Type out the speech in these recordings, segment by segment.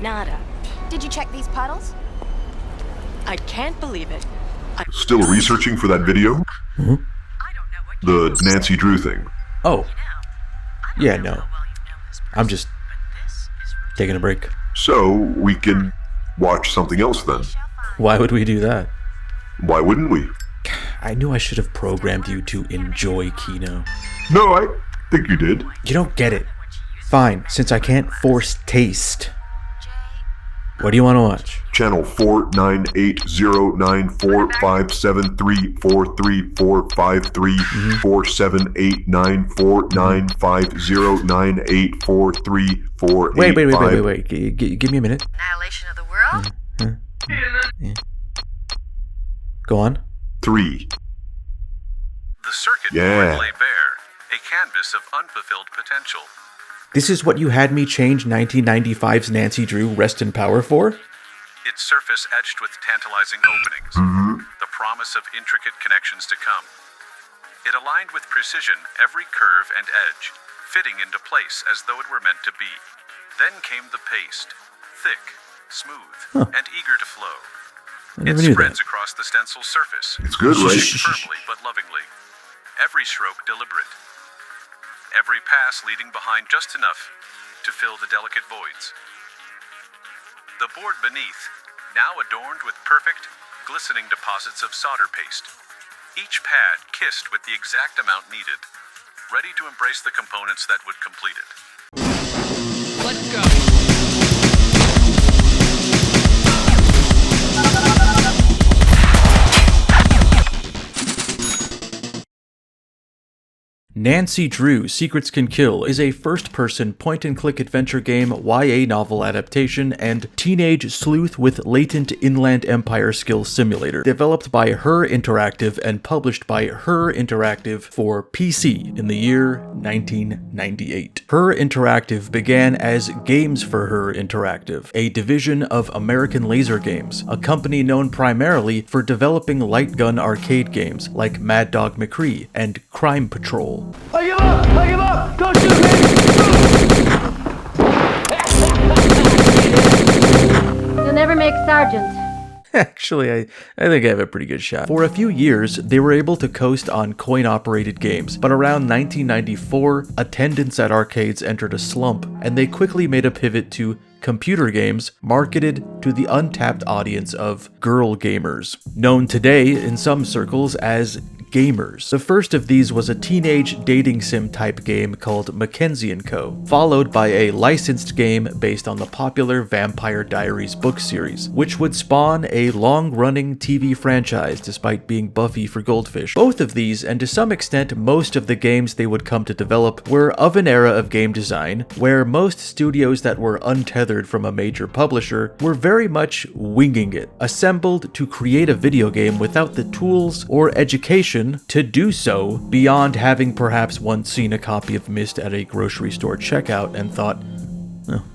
Nada. Did you check these puddles? I can't believe it. Still researching for that video? The Nancy Drew thing. Oh. Yeah, no. I'm just taking a break. So, we can watch something else then. Why would we do that? Why wouldn't we? I knew I should have programmed you to enjoy Kino. No, I think you did. You don't get it. Fine, since I can't force taste. What do you want to watch? Channel 498094574345894984950984348. Wait. Give me a minute. Annihilation of the world? Yeah. Go on. 3. The circuit Yeah. board lay bare, a canvas of unfulfilled potential. This is what you had me change 1995's Nancy Drew Rest in Power for? Its surface etched with tantalizing openings, the promise of intricate connections to come. It aligned with precision every curve and edge, fitting into place as though it were meant to be. Then came the paste, thick, smooth, and eager to flow. I It never knew spreads that. across the stencil surface, It's good, right? firmly but lovingly. Every stroke deliberate. Every pass leading behind just enough to fill the delicate voids. The board beneath, now adorned with perfect, glistening deposits of solder paste. Each pad kissed with the exact amount needed, ready to embrace the components that would complete it. Let's go. Nancy Drew Secrets Can Kill is a first-person point-and-click adventure game, YA novel adaptation, and teenage sleuth with latent Inland Empire skill simulator, developed by Her Interactive and published by Her Interactive for PC in the year 1998. Her Interactive began as Games for Her Interactive, a division of American Laser Games, a company known primarily for developing light gun arcade games like Mad Dog McCree and Crime Patrol. I give up! I give up! Don't shoot me! You'll never make sergeant. Actually, I think I have a pretty good shot. For a few years, they were able to coast on coin-operated games, but around 1994, attendance at arcades entered a slump, and they quickly made a pivot to computer games marketed to the untapped audience of girl gamers, known today in some circles as gamers. The first of these was a teenage dating sim type game called Mackenzie & Co., followed by a licensed game based on the popular Vampire Diaries book series, which would spawn a long-running TV franchise despite being Buffy for Goldfish. Both of these, and to some extent most of the games they would come to develop, were of an era of game design where most studios that were untethered from a major publisher were very much winging it, assembled to create a video game without the tools or education to do so beyond having perhaps once seen a copy of Myst at a grocery store checkout and thought,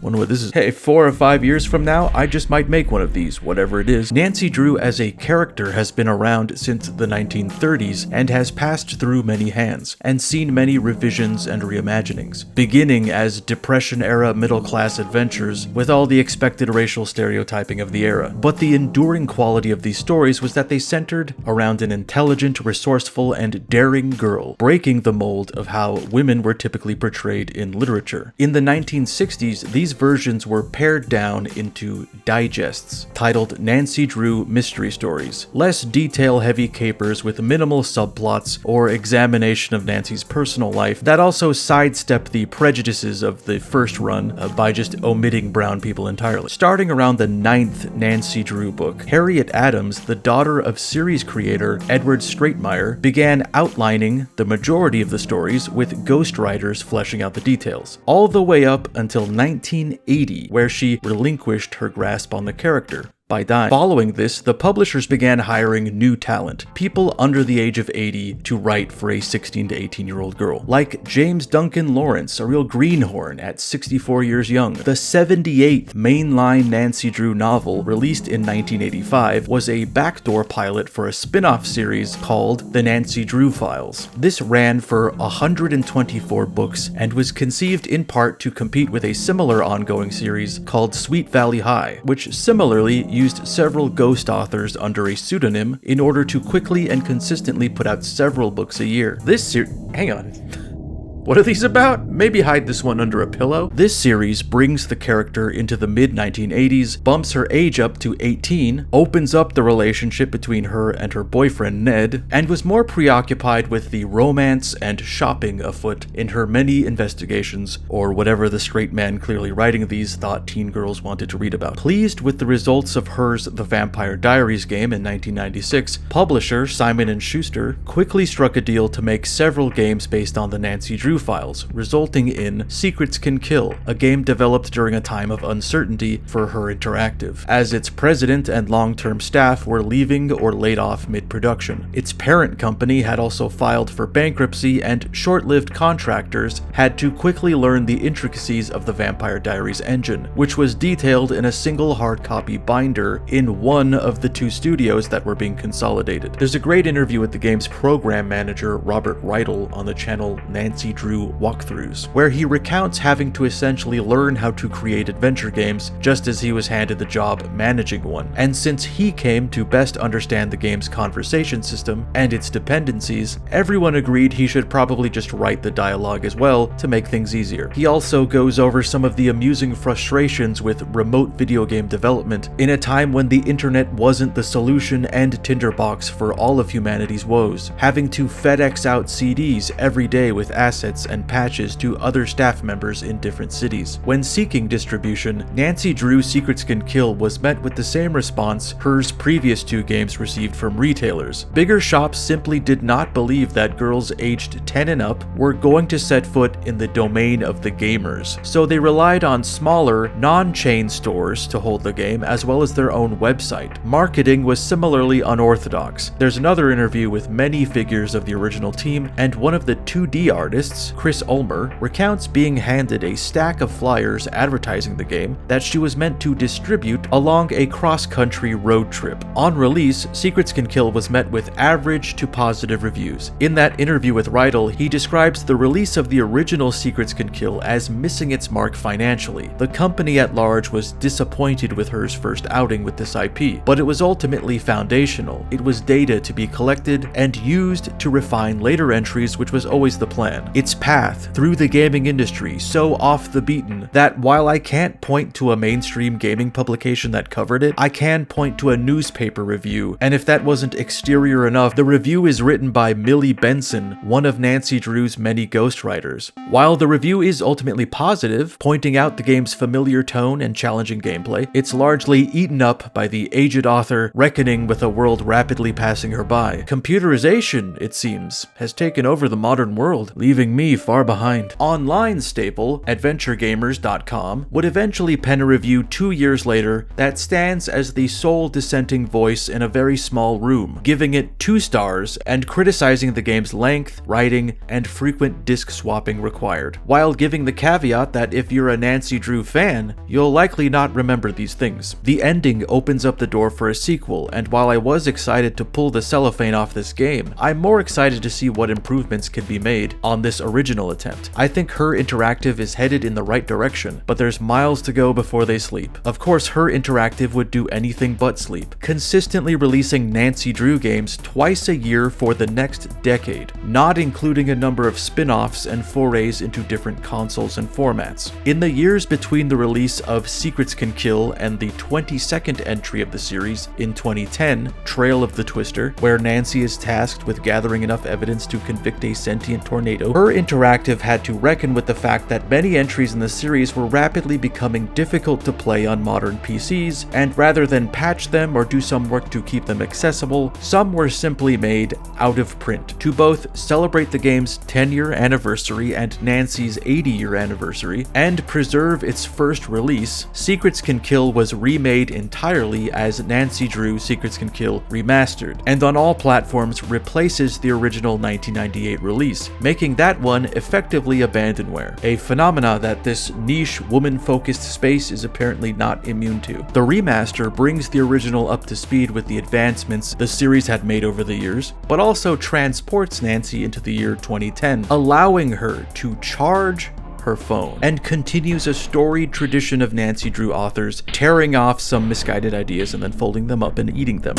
wonder what this is. Hey, 4 or 5 years from now, I just might make one of these, whatever it is. Nancy Drew as a character has been around since the 1930s and has passed through many hands and seen many revisions and reimaginings, beginning as Depression-era middle-class adventures with all the expected racial stereotyping of the era. But the enduring quality of these stories was that they centered around an intelligent, resourceful, and daring girl, breaking the mold of how women were typically portrayed in literature. In the 1960s, these versions were pared down into digests, titled Nancy Drew Mystery Stories, less detail-heavy capers with minimal subplots or examination of Nancy's personal life that also sidestep the prejudices of the first run by just omitting brown people entirely. Starting around the 9th Nancy Drew book, Harriet Adams, the daughter of series creator Edward Stratemeyer, began outlining the majority of the stories with ghostwriters fleshing out the details, all the way up until 1980, where she relinquished her grasp on the character. by dying. Following this, the publishers began hiring new talent, people under the age of 80, to write for a 16 to 18-year-old girl, like James Duncan Lawrence, a real greenhorn at 64 years young. The 78th mainline Nancy Drew novel, released in 1985, was a backdoor pilot for a spin-off series called The Nancy Drew Files. This ran for 124 books and was conceived in part to compete with a similar ongoing series called Sweet Valley High, which similarly used several ghost authors under a pseudonym in order to quickly and consistently put out several books a year. Hang on. What are these about? Maybe hide this one under a pillow. This series brings the character into the mid-1980s, bumps her age up to 18, opens up the relationship between her and her boyfriend Ned, and was more preoccupied with the romance and shopping afoot in her many investigations, or whatever the straight man clearly writing these thought teen girls wanted to read about. Pleased with the results of hers The Vampire Diaries game in 1996, publisher Simon & Schuster quickly struck a deal to make several games based on the Nancy Drew Files, resulting in Secrets Can Kill, a game developed during a time of uncertainty for Her Interactive, as its president and long-term staff were leaving or laid off mid-production. Its parent company had also filed for bankruptcy, and short-lived contractors had to quickly learn the intricacies of the Vampire Diaries engine, which was detailed in a single hard copy binder in one of the two studios that were being consolidated. There's a great interview with the game's program manager, Robert Riedel, on the channel Nancy Drew Walkthroughs, where he recounts having to essentially learn how to create adventure games just as he was handed the job managing one. And since he came to best understand the game's conversation system and its dependencies, everyone agreed he should probably just write the dialogue as well to make things easier. He also goes over some of the amusing frustrations with remote video game development in a time when the internet wasn't the solution and tinderbox for all of humanity's woes, having to FedEx out CDs every day with assets and patches to other staff members in different cities. When seeking distribution, Nancy Drew Secrets Can Kill was met with the same response hers previous two games received from retailers. Bigger shops simply did not believe that girls aged 10 and up were going to set foot in the domain of the gamers, so they relied on smaller, non-chain stores to hold the game, as well as their own website. Marketing was similarly unorthodox. There's another interview with many figures of the original team, and one of the 2D artists, Chris Ulmer, recounts being handed a stack of flyers advertising the game that she was meant to distribute along a cross-country road trip. On release, Secrets Can Kill was met with average to positive reviews. In that interview with Riedel, he describes the release of the original Secrets Can Kill as missing its mark financially. The company at large was disappointed with Her's first outing with this IP, but it was ultimately foundational. It was data to be collected and used to refine later entries, which was always the plan. Its path through the gaming industry so off the beaten that while I can't point to a mainstream gaming publication that covered it, I can point to a newspaper review, and if that wasn't exterior enough, the review is written by Millie Benson, one of Nancy Drew's many ghostwriters. While the review is ultimately positive, pointing out the game's familiar tone and challenging gameplay, it's largely eaten up by the aged author reckoning with a world rapidly passing her by. Computerization, it seems, has taken over the modern world, leaving me far behind. Online staple, AdventureGamers.com, would eventually pen a review 2 years later that stands as the sole dissenting voice in a very small room, giving it 2 stars and criticizing the game's length, writing, and frequent disc swapping required, while giving the caveat that if you're a Nancy Drew fan, you'll likely not remember these things. The ending opens up the door for a sequel, and while I was excited to pull the cellophane off this game, I'm more excited to see what improvements can be made on this original attempt. I think Her Interactive is headed in the right direction, but there's miles to go before they sleep. Of course, Her Interactive would do anything but sleep, consistently releasing Nancy Drew games twice a year for the next decade, not including a number of spin-offs and forays into different consoles and formats. In the years between the release of Secrets Can Kill and the 22nd entry of the series in 2010, Trail of the Twister, where Nancy is tasked with gathering enough evidence to convict a sentient tornado, Her Interactive had to reckon with the fact that many entries in the series were rapidly becoming difficult to play on modern PCs, and rather than patch them or do some work to keep them accessible, some were simply made out of print. To both celebrate the game's 10-year anniversary and Nancy's 80-year anniversary, and preserve its first release, Secrets Can Kill was remade entirely as Nancy Drew Secrets Can Kill Remastered, and on all platforms replaces the original 1998 release, making that one effectively abandonware, a phenomena that this niche woman-focused space is apparently not immune to. The remaster brings the original up to speed with the advancements the series had made over the years, but also transports Nancy into the year 2010, allowing her to charge her phone, and continues a storied tradition of Nancy Drew authors tearing off some misguided ideas and then folding them up and eating them.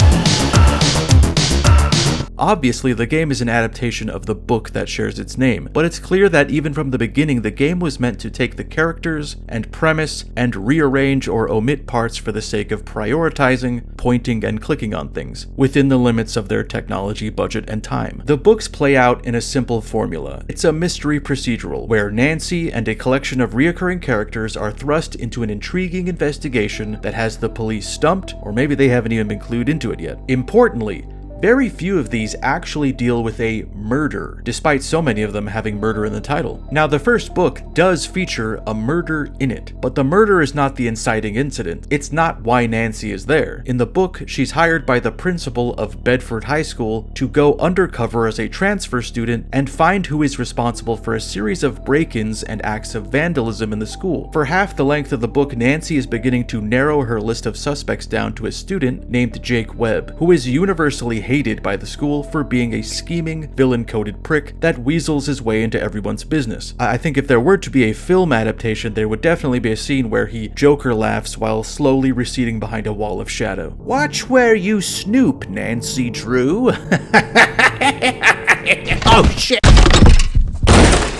Obviously, the game is an adaptation of the book that shares its name, but it's clear that even from the beginning, the game was meant to take the characters and premise and rearrange or omit parts for the sake of prioritizing, pointing, and clicking on things, within the limits of their technology, budget, and time. The books play out in a simple formula. It's a mystery procedural, where Nancy and a collection of reoccurring characters are thrust into an intriguing investigation that has the police stumped, or maybe they haven't even been clued into it yet. Importantly, very few of these actually deal with a murder, despite so many of them having murder in the title. Now, the first book does feature a murder in it, but the murder is not the inciting incident. It's not why Nancy is there. In the book, she's hired by the principal of Bedford High School to go undercover as a transfer student and find who is responsible for a series of break-ins and acts of vandalism in the school. For half the length of the book, Nancy is beginning to narrow her list of suspects down to a student named Jake Webb, who is universally hated by the school for being a scheming, villain-coded prick that weasels his way into everyone's business. I think if there were to be a film adaptation, there would definitely be a scene where he Joker laughs while slowly receding behind a wall of shadow. Watch where you snoop, Nancy Drew. Oh shit!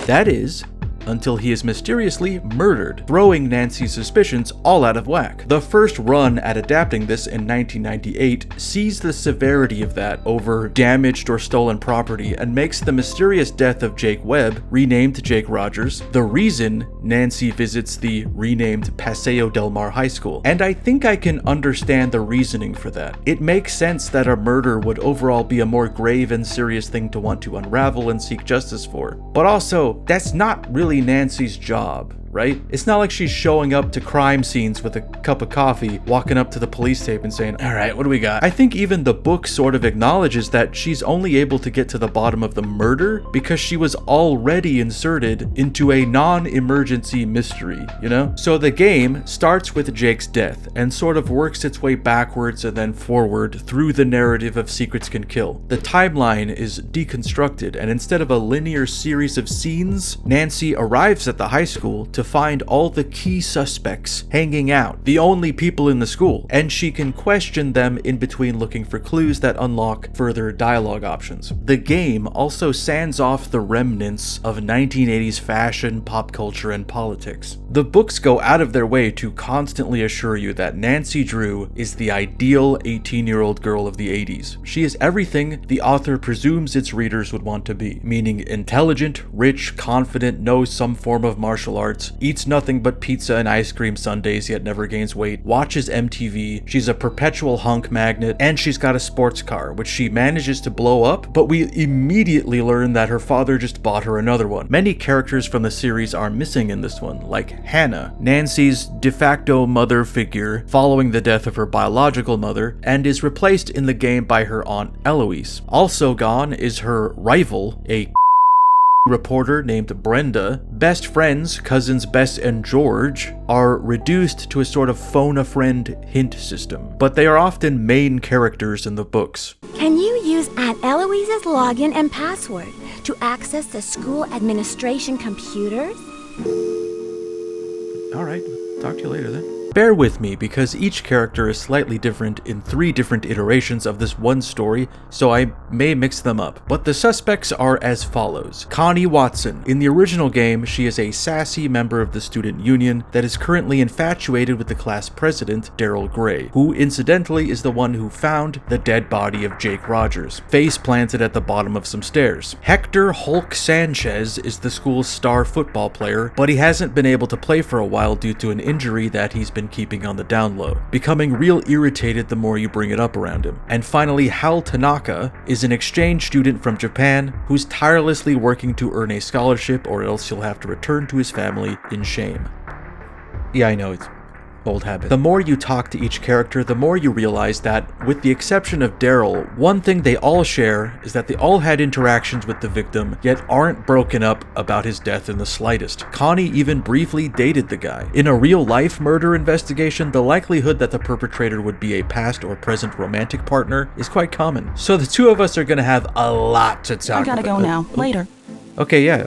That is, until he is mysteriously murdered, throwing Nancy's suspicions all out of whack. The first run at adapting this in 1998 sees the severity of that over damaged or stolen property and makes the mysterious death of Jake Webb, renamed Jake Rogers, the reason Nancy visits the renamed Paseo Del Mar High School. And I think I can understand the reasoning for that. It makes sense that a murder would overall be a more grave and serious thing to want to unravel and seek justice for. But also, that's not really Nancy's job, right? It's not like she's showing up to crime scenes with a cup of coffee, walking up to the police tape and saying, all right, what do we got? I think even the book sort of acknowledges that she's only able to get to the bottom of the murder because she was already inserted into a non-emergency mystery, you know? So the game starts with Jake's death and sort of works its way backwards and then forward through the narrative of Secrets Can Kill. The timeline is deconstructed, and instead of a linear series of scenes, Nancy arrives at the high school to find all the key suspects hanging out, the only people in the school, and she can question them in between looking for clues that unlock further dialogue options. The game also sands off the remnants of 1980s fashion, pop culture, and politics. The books go out of their way to constantly assure you that Nancy Drew is the ideal 18-year-old girl of the 80s. She is everything the author presumes its readers would want to be, meaning intelligent, rich, confident, knows some form of martial arts, eats nothing but pizza and ice cream sundaes yet never gains weight, watches MTV, she's a perpetual hunk magnet, and she's got a sports car, which she manages to blow up, but we immediately learn that her father just bought her another one. Many characters from the series are missing in this one, like Hannah, Nancy's de facto mother figure following the death of her biological mother, and is replaced in the game by her aunt Eloise. Also gone is her rival, a reporter named Brenda. Best friends, cousins Bess and George, are reduced to a sort of phone-a-friend hint system, but they are often main characters in the books. Can you use Aunt Eloise's login and password to access the school administration computers? Alright, talk to you later then. Bear with me because each character is slightly different in 3 different iterations of this one story, so I may mix them up. But the suspects are as follows. Connie Watson. In the original game, she is a sassy member of the student union that is currently infatuated with the class president, Daryl Gray, who incidentally is the one who found the dead body of Jake Rogers, face planted at the bottom of some stairs. Hector Hulk Sanchez is the school's star football player, but he hasn't been able to play for a while due to an injury that he's been keeping on the down low, becoming real irritated the more you bring it up around him. And finally, Hal Tanaka is an exchange student from Japan who's tirelessly working to earn a scholarship, or else he'll have to return to his family in shame. Yeah, I know, it's old habit. The more you talk to each character, the more you realize that, with the exception of Daryl, one thing they all share is that they all had interactions with the victim, yet aren't broken up about his death in the slightest. Connie even briefly dated the guy. In a real-life murder investigation, the likelihood that the perpetrator would be a past or present romantic partner is quite common. So the two of us are gonna have a lot to talk about. I gotta go now. Later. Okay, yeah,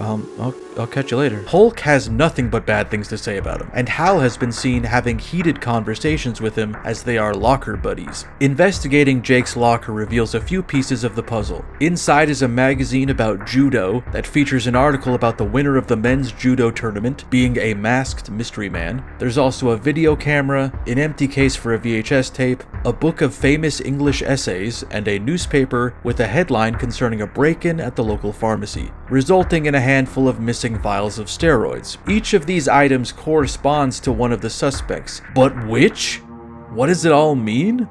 I'll catch you later. Hulk has nothing but bad things to say about him, and Hal has been seen having heated conversations with him as they are locker buddies. Investigating Jake's locker reveals a few pieces of the puzzle. Inside is a magazine about judo that features an article about the winner of the men's judo tournament being a masked mystery man. There's also a video camera, an empty case for a VHS tape, a book of famous English essays, and a newspaper with a headline concerning a break-in at the local pharmacy, resulting in a handful of missing vials of steroids. Each of these items corresponds to one of the suspects, but which? What does it all mean?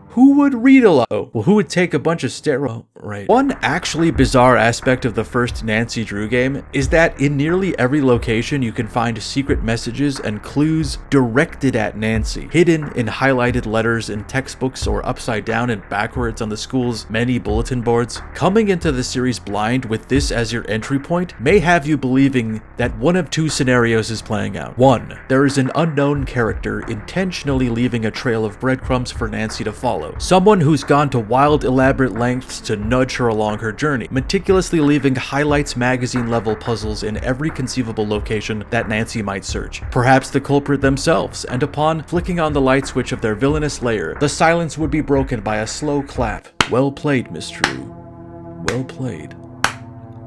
Who would read a lot? Oh, well, who would take a bunch of steroids? Right. One actually bizarre aspect of the first Nancy Drew game is that in nearly every location you can find secret messages and clues directed at Nancy, hidden in highlighted letters in textbooks or upside down and backwards on the school's many bulletin boards. Coming into the series blind with this as your entry point may have you believing that one of 2 scenarios is playing out. 1. There is an unknown character intentionally leaving a trail of breadcrumbs for Nancy to follow. Someone who's gone to wild, elaborate lengths to nudge her along her journey, meticulously leaving highlights magazine level puzzles in every conceivable location that Nancy might search. Perhaps the culprit themselves, and upon flicking on the light switch of their villainous lair, the silence would be broken by a slow clap. Well played, Miss Drew. Well played.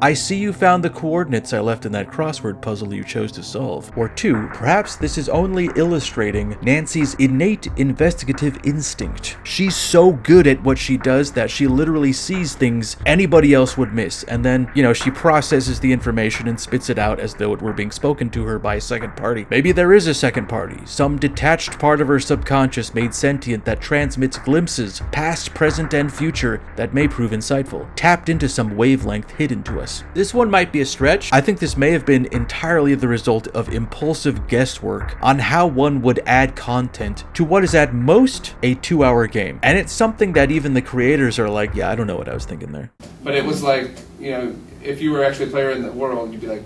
I see you found the coordinates I left in that crossword puzzle you chose to solve. Or 2, perhaps this is only illustrating Nancy's innate investigative instinct. She's so good at what she does that she literally sees things anybody else would miss, and then, she processes the information and spits it out as though it were being spoken to her by a second party. Maybe there is a second party, some detached part of her subconscious made sentient that transmits glimpses, past, present, and future that may prove insightful, tapped into some wavelength hidden to us. This one might be a stretch. I think this may have been entirely the result of impulsive guesswork on how one would add content to what is at most a 2-hour game. And it's something that even the creators are like, yeah, I don't know what I was thinking there. But it was like, if you were actually a player in the world, you'd be like,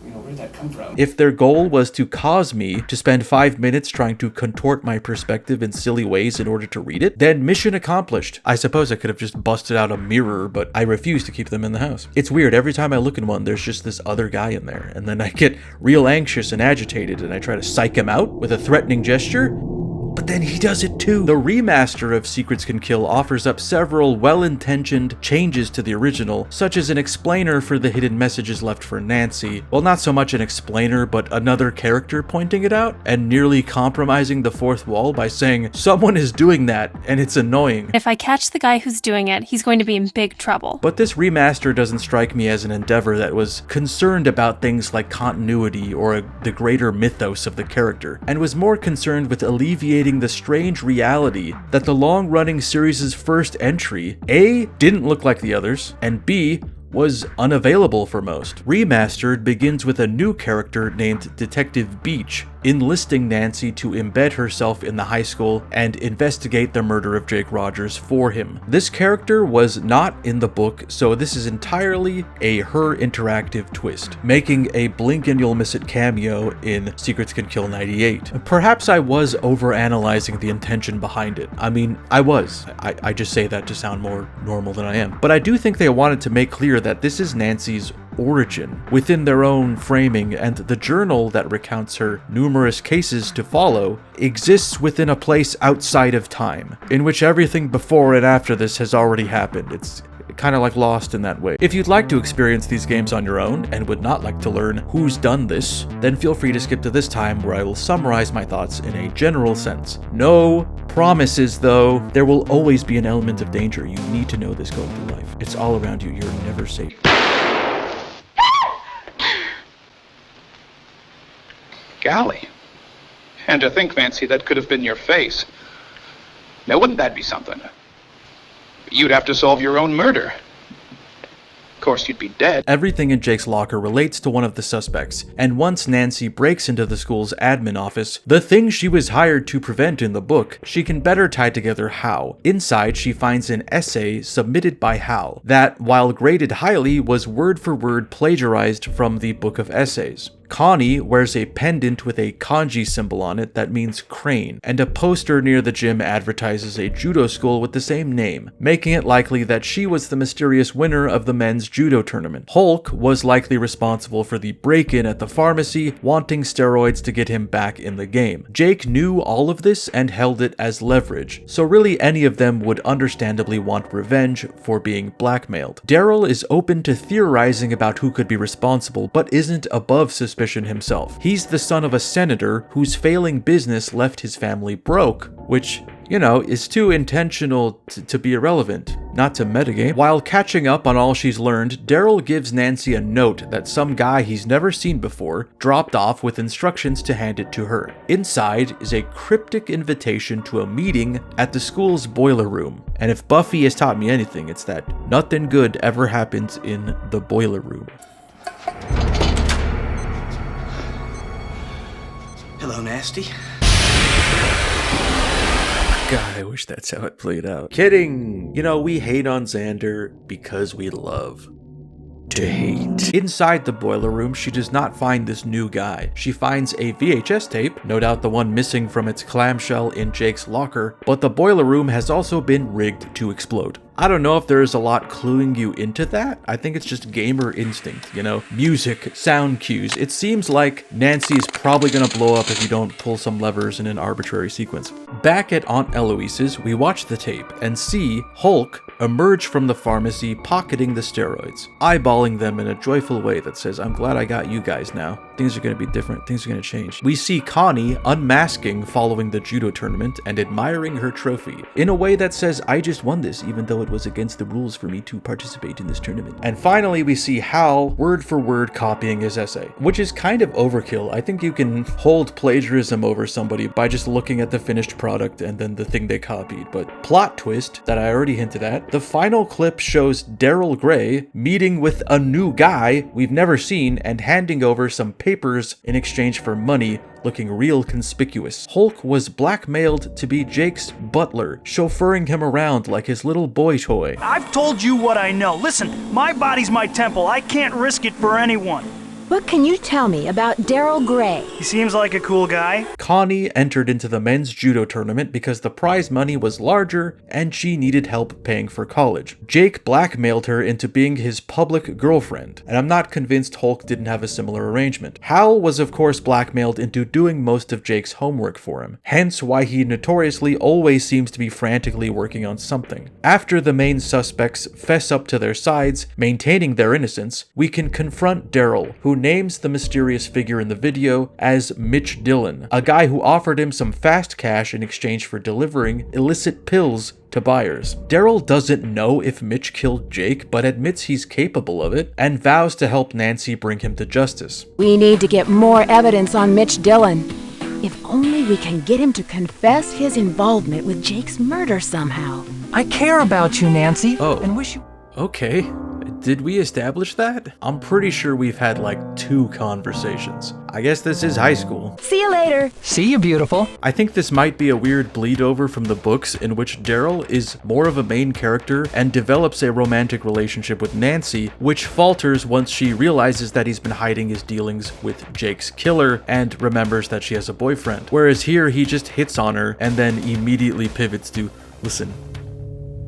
where did that come from? If their goal was to cause me to spend 5 minutes trying to contort my perspective in silly ways in order to read it, then mission accomplished. I suppose I could have just busted out a mirror, but I refuse to keep them in the house. It's weird, every time I look in one, there's just this other guy in there, and then I get real anxious and agitated, and I try to psych him out with a threatening gesture. But then he does it too. The remaster of Secrets Can Kill offers up several well-intentioned changes to the original, such as an explainer for the hidden messages left for Nancy. Well, not so much an explainer, but another character pointing it out, and nearly compromising the fourth wall by saying, someone is doing that, and it's annoying. If I catch the guy who's doing it, he's going to be in big trouble. But this remaster doesn't strike me as an endeavor that was concerned about things like continuity or the greater mythos of the character, and was more concerned with alleviating the strange reality that the long-running series' first entry, A, didn't look like the others, and B, was unavailable for most. Remastered begins with a new character named Detective Beach, enlisting Nancy to embed herself in the high school and investigate the murder of Jake Rogers for him. This character was not in the book, so this is entirely a her interactive twist, making a blink and you'll miss it cameo in Secrets Can Kill 98. Perhaps I was overanalyzing the intention behind it. I mean, I was. I just say that to sound more normal than I am. But I do think they wanted to make clear that this is Nancy's origin within their own framing, and the journal that recounts her numerous cases to follow exists within a place outside of time, in which everything before and after this has already happened. It's kind of like Lost in that way. If you'd like to experience these games on your own and would not like to learn who's done this, then feel free to skip to this time where I will summarize my thoughts in a general sense. No promises though. There will always be an element of danger. You need to know this going through life. It's all around you. You're never safe. Golly. And to think, Fancy, that could have been your face. Now, wouldn't that be something? You'd have to solve your own murder. Of course, you'd be dead. Everything in Jake's locker relates to one of the suspects, and once Nancy breaks into the school's admin office, the thing she was hired to prevent in the book, she can better tie together Hal. Inside, she finds an essay submitted by Hal that, while graded highly, was word for word plagiarized from the Book of Essays. Connie wears a pendant with a kanji symbol on it that means crane, and a poster near the gym advertises a judo school with the same name, making it likely that she was the mysterious winner of the men's judo tournament. Hulk was likely responsible for the break-in at the pharmacy, wanting steroids to get him back in the game. Jake knew all of this and held it as leverage, so really any of them would understandably want revenge for being blackmailed. Daryl is open to theorizing about who could be responsible, but isn't above suspicion himself. He's the son of a senator whose failing business left his family broke, which, you know, is too intentional to be irrelevant, not to metagame. While catching up on all she's learned, Daryl gives Nancy a note that some guy he's never seen before dropped off with instructions to hand it to her. Inside is a cryptic invitation to a meeting at the school's boiler room. And if Buffy has taught me anything, it's that nothing good ever happens in the boiler room. Hello, Nasty. God, I wish that's how it played out. Kidding! You know, we hate on Xander because we love to hate. Inside the boiler room, she does not find this new guy. She finds a VHS tape, no doubt the one missing from its clamshell in Jake's locker, but the boiler room has also been rigged to explode. I don't know if there's a lot cluing you into that. I think it's just gamer instinct, you know? Music, sound cues. It seems like Nancy is probably gonna blow up if you don't pull some levers in an arbitrary sequence. Back at Aunt Eloise's, we watch the tape and see Hulk emerge from the pharmacy pocketing the steroids, eyeballing them in a joyful way that says, I'm glad I got you guys now. Things are going to be different. Things are going to change. We see Connie unmasking following the judo tournament and admiring her trophy in a way that says, I just won this, even though it was against the rules for me to participate in this tournament. And finally, we see Hal word for word copying his essay, which is kind of overkill. I think you can hold plagiarism over somebody by just looking at the finished product and then the thing they copied. But plot twist that I already hinted at, the final clip shows Daryl Gray meeting with a new guy we've never seen and handing over some papers in exchange for money, looking real conspicuous. Hulk was blackmailed to be Jake's butler, chauffeuring him around like his little boy toy. I've told you what I know. Listen, my body's my temple. I can't risk it for anyone. What can you tell me about Daryl Gray? He seems like a cool guy. Connie entered into the men's judo tournament because the prize money was larger and she needed help paying for college. Jake blackmailed her into being his public girlfriend, and I'm not convinced Hulk didn't have a similar arrangement. Hal was of course blackmailed into doing most of Jake's homework for him, hence why he notoriously always seems to be frantically working on something. After the main suspects fess up to their sides, maintaining their innocence, we can confront Daryl, who names the mysterious figure in the video as Mitch Dillon, a guy who offered him some fast cash in exchange for delivering illicit pills to buyers. Daryl doesn't know if Mitch killed Jake, but admits he's capable of it and vows to help Nancy bring him to justice. We need to get more evidence on Mitch Dillon. If only we can get him to confess his involvement with Jake's murder somehow. I care about you, Nancy. Oh. And wish you... Okay. Did we establish that? I'm pretty sure we've had like 2 conversations. I guess this is high school. See you later. See you, beautiful. I think this might be a weird bleed over from the books in which Daryl is more of a main character and develops a romantic relationship with Nancy, which falters once she realizes that he's been hiding his dealings with Jake's killer and remembers that she has a boyfriend. Whereas here he just hits on her and then immediately pivots to, listen,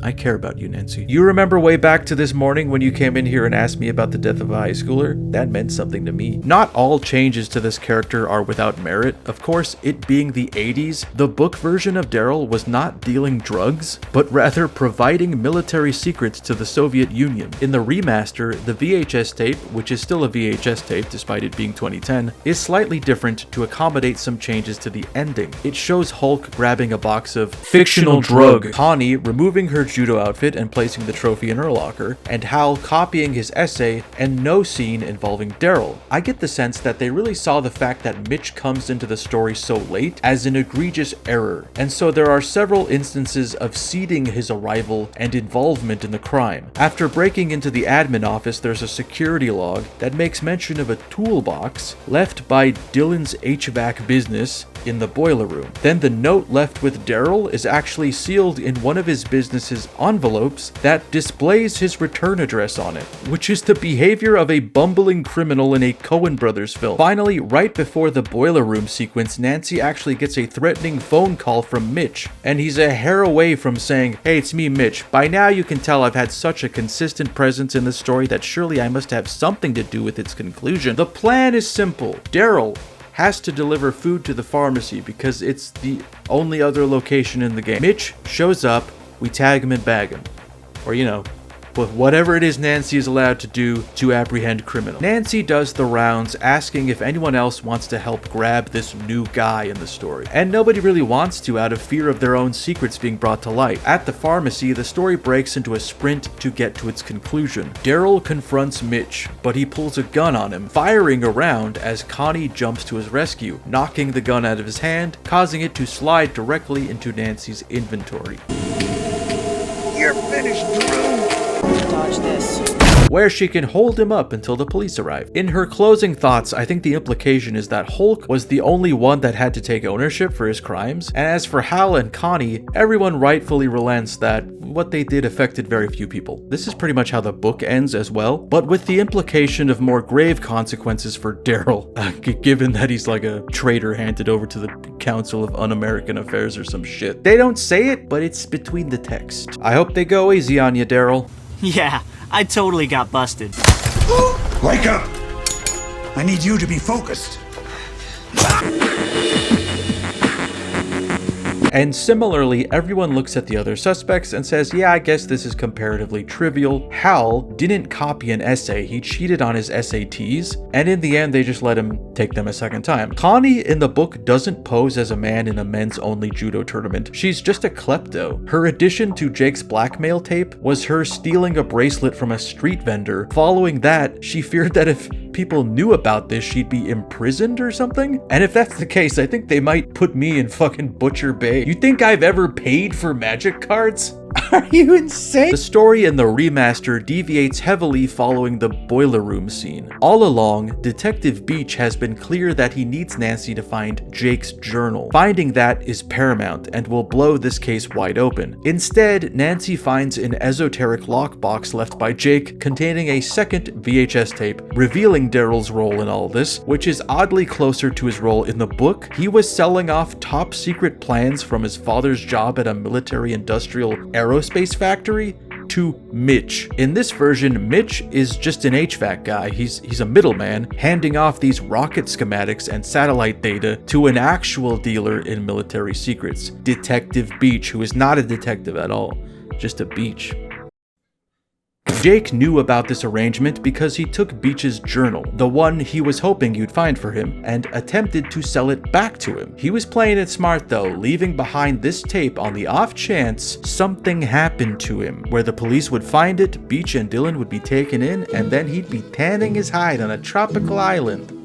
I care about you, Nancy. You remember way back to this morning when you came in here and asked me about the death of a high schooler? That meant something to me. Not all changes to this character are without merit. Of course, it being the 80s, the book version of Daryl was not dealing drugs, but rather providing military secrets to the Soviet Union. In the remaster, the VHS tape, which is still a VHS tape despite it being 2010, is slightly different to accommodate some changes to the ending. It shows Hulk grabbing a box of fictional drug, Connie removing her judo outfit and placing the trophy in her locker, and Hal copying his essay, and no scene involving Daryl. I get the sense that they really saw the fact that Mitch comes into the story so late as an egregious error, and so there are several instances of seeding his arrival and involvement in the crime. After breaking into the admin office, there's a security log that makes mention of a toolbox left by Dylan's HVAC business in the boiler room. Then the note left with Daryl is actually sealed in one of his business's envelopes that displays his return address on it, which is the behavior of a bumbling criminal in a Coen Brothers film. Finally, right before the boiler room sequence, Nancy actually gets a threatening phone call from Mitch, and he's a hair away from saying, "Hey, it's me, Mitch. By now you can tell I've had such a consistent presence in the story that surely I must have something to do with its conclusion. The plan is simple. Daryl has to deliver food to the pharmacy because it's the only other location in the game. Mitch shows up, we tag him and bag him. Or, you know, whatever it is Nancy is allowed to do to apprehend criminals. Nancy does the rounds asking if anyone else wants to help grab this new guy in the story. And nobody really wants to out of fear of their own secrets being brought to light. At the pharmacy, the story breaks into a sprint to get to its conclusion. Daryl confronts Mitch, but he pulls a gun on him, firing a round as Connie jumps to his rescue, knocking the gun out of his hand, causing it to slide directly into Nancy's inventory. You're finished, Drew! Dodge this. Where she can hold him up until the police arrive. In her closing thoughts, I think the implication is that Hulk was the only one that had to take ownership for his crimes, and as for Hal and Connie, everyone rightfully relents that what they did affected very few people. This is pretty much how the book ends as well, but with the implication of more grave consequences for Daryl, given that he's like a traitor handed over to the Council of Un-American Affairs or some shit. They don't say it, but it's between the text. I hope they go easy on you, Daryl. Yeah, I totally got busted. Wake up! I need you to be focused. And similarly, everyone looks at the other suspects and says, yeah, I guess this is comparatively trivial. Hal didn't copy an essay, he cheated on his SATs, and in the end they just let him take them a second time. Connie in the book doesn't pose as a man in a men's only judo tournament, she's just a klepto. Her addition to Jake's blackmail tape was her stealing a bracelet from a street vendor. Following that, she feared that if people knew about this, she'd be imprisoned or something? And if that's the case, I think they might put me in fucking Butcher Bay. You think I've ever paid for magic cards? Are you insane? The story in the remaster deviates heavily following the boiler room scene. All along, Detective Beach has been clear that he needs Nancy to find Jake's journal. Finding that is paramount and will blow this case wide open. Instead, Nancy finds an esoteric lockbox left by Jake containing a second VHS tape, revealing Daryl's role in all this, which is oddly closer to his role in the book. He was selling off top secret plans from his father's job at a military-industrial aerospace factory to Mitch. In this version, Mitch is just an HVAC guy. He's a middleman handing off these rocket schematics and satellite data to an actual dealer in military secrets, Detective Beach, who is not a detective at all, just a Beach. Jake knew about this arrangement because he took Beach's journal, the one he was hoping you'd find for him, and attempted to sell it back to him. He was playing it smart though, leaving behind this tape on the off chance something happened to him, where the police would find it, Beach and Dylan would be taken in, and then he'd be tanning his hide on a tropical island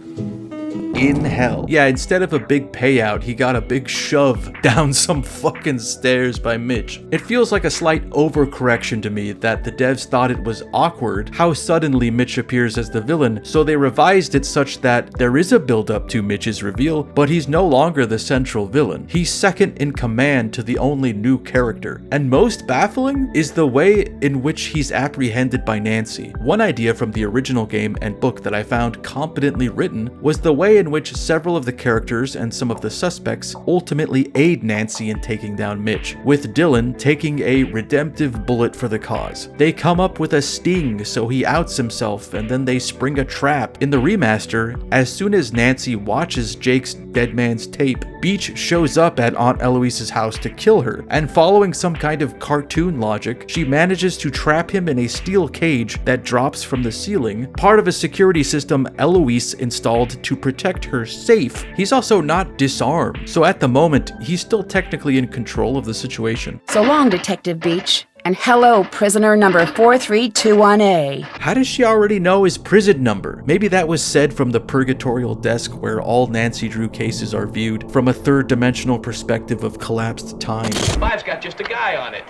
in hell. Yeah, instead of a big payout, he got a big shove down some fucking stairs by Mitch. It feels like a slight overcorrection to me that the devs thought it was awkward how suddenly Mitch appears as the villain, so they revised it such that there is a build-up to Mitch's reveal, but he's no longer the central villain. He's second in command to the only new character. And most baffling is the way in which he's apprehended by Nancy. One idea from the original game and book that I found competently written was the way in in which several of the characters and some of the suspects ultimately aid Nancy in taking down Mitch, with Dylan taking a redemptive bullet for the cause. They come up with a sting so he outs himself, and then they spring a trap. In the remaster, as soon as Nancy watches Jake's dead man's tape, Beach shows up at Aunt Eloise's house to kill her, and following some kind of cartoon logic, she manages to trap him in a steel cage that drops from the ceiling, part of a security system Eloise installed to protect her safe. He's also not disarmed, so at the moment, he's still technically in control of the situation. So long, Detective Beach. And hello, prisoner number 4321A. How does she already know his prison number? Maybe that was said from the purgatorial desk where all Nancy Drew cases are viewed from a third-dimensional perspective of collapsed time. 5's got just a guy on it.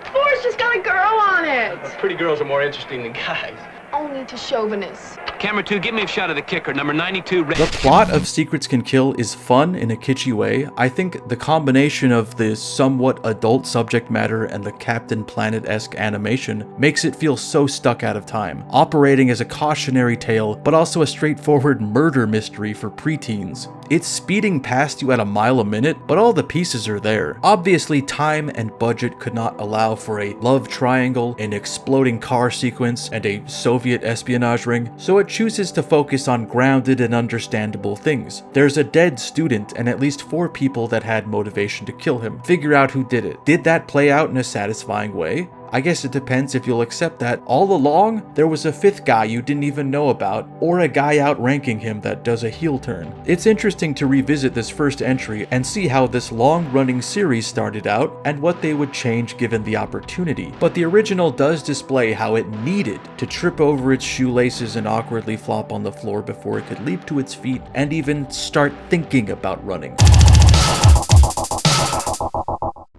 4's just got a girl on it. Pretty girls are more interesting than guys. Only to chauvinists. Camera 2, give me a shot of the kicker, number 92. The plot of Secrets Can Kill is fun in a kitschy way. I think the combination of the somewhat adult subject matter and the Captain Planet-esque animation makes it feel so stuck out of time, operating as a cautionary tale, but also a straightforward murder mystery for preteens. It's speeding past you at a mile a minute, but all the pieces are there. Obviously, time and budget could not allow for a love triangle, an exploding car sequence, and a Soviet espionage ring, so it chooses to focus on grounded and understandable things. There's a dead student and at least 4 people that had motivation to kill him. Figure out who did it. Did that play out in a satisfying way? I guess it depends if you'll accept that all along there was a 5th guy you didn't even know about, or a guy outranking him that does a heel turn. It's interesting to revisit this first entry and see how this long-running series started out and what they would change given the opportunity. But the original does display how it needed to trip over its shoelaces and awkwardly flop on the floor before it could leap to its feet and even start thinking about running.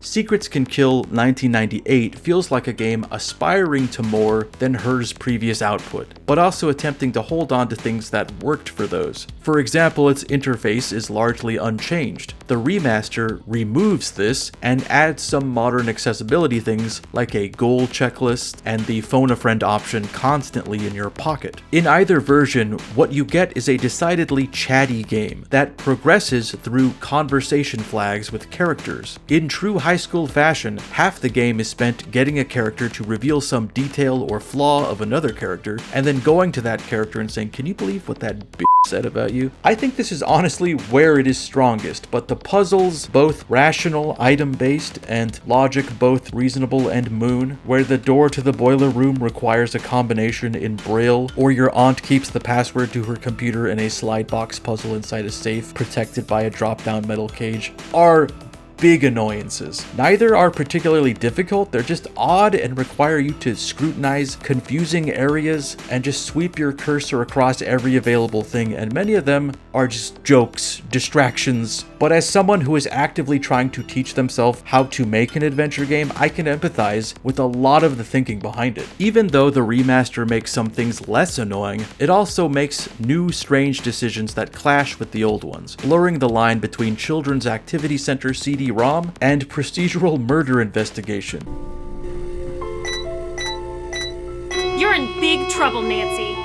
Secrets Can Kill 1998 feels like a game aspiring to more than HER's previous output, but also attempting to hold on to things that worked for those. For example, its interface is largely unchanged. The remaster removes this and adds some modern accessibility things like a goal checklist and the phone a friend option constantly in your pocket. In either version, what you get is a decidedly chatty game that progresses through conversation flags with characters. In true high school fashion, half the game is spent getting a character to reveal some detail or flaw of another character, and then going to that character and saying, "Can you believe what that bitch said about you?" I think this is honestly where it is strongest, but the puzzles, both rational, item-based, and logic, both reasonable and moon, where the door to the boiler room requires a combination in Braille, or your aunt keeps the password to her computer in a slide box puzzle inside a safe protected by a drop-down metal cage, are big annoyances. Neither are particularly difficult, they're just odd and require you to scrutinize confusing areas and just sweep your cursor across every available thing, and many of them are just jokes, distractions. But as someone who is actively trying to teach themselves how to make an adventure game, I can empathize with a lot of the thinking behind it. Even though the remaster makes some things less annoying, it also makes new strange decisions that clash with the old ones, blurring the line between Children's Activity Center CD-ROM and procedural murder investigation. You're in big trouble, Nancy.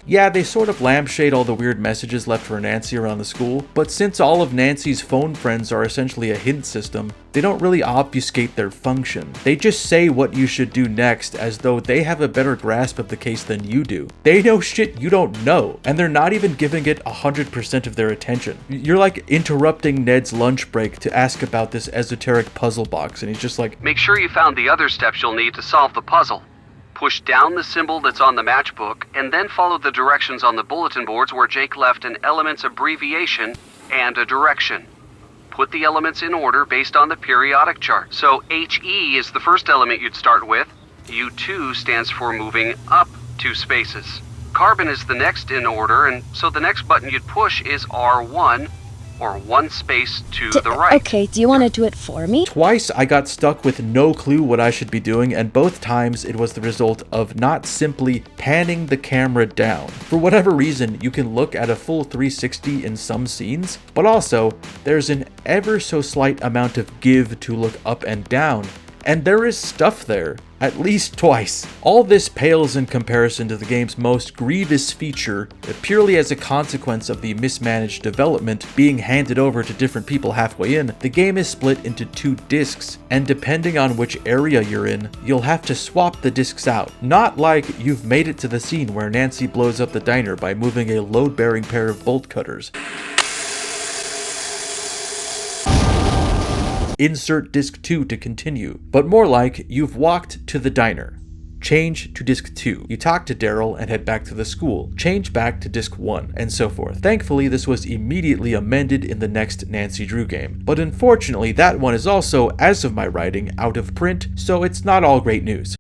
Yeah, they sort of lampshade all the weird messages left for Nancy around the school, but since all of Nancy's phone friends are essentially a hint system, they don't really obfuscate their function. They just say what you should do next as though they have a better grasp of the case than you do. They know shit you don't know, and they're not even giving it 100% of their attention. You're like interrupting Ned's lunch break to ask about this esoteric puzzle box, and he's just like, "Make sure you found the other steps you'll need to solve the puzzle. Push down the symbol that's on the matchbook, and then follow the directions on the bulletin boards where Jake left an elements abbreviation and a direction. Put the elements in order based on the periodic chart. So HE is the first element you'd start with. U2 stands for moving up 2 spaces. Carbon is the next in order, and so the next button you'd push is R1, or 1 space to the right." Okay, do you want to do it for me? Twice I got stuck with no clue what I should be doing, and both times it was the result of not simply panning the camera down. For whatever reason, you can look at a full 360 in some scenes, but also there's an ever so slight amount of give to look up and down And there is stuff there, at least twice. All this pales in comparison to the game's most grievous feature, purely as a consequence of the mismanaged development being handed over to different people halfway in. The game is split into 2 discs, and depending on which area you're in, you'll have to swap the discs out. Not like you've made it to the scene where Nancy blows up the diner by moving a load-bearing pair of bolt cutters. Insert disc 2 to continue, but more like you've walked to the diner. Change to disc 2. You talk to Daryl and head back to the school. Change back to disc 1, and so forth. Thankfully, this was immediately amended in the next Nancy Drew game, but unfortunately that one is also, as of my writing, out of print, so it's not all great news.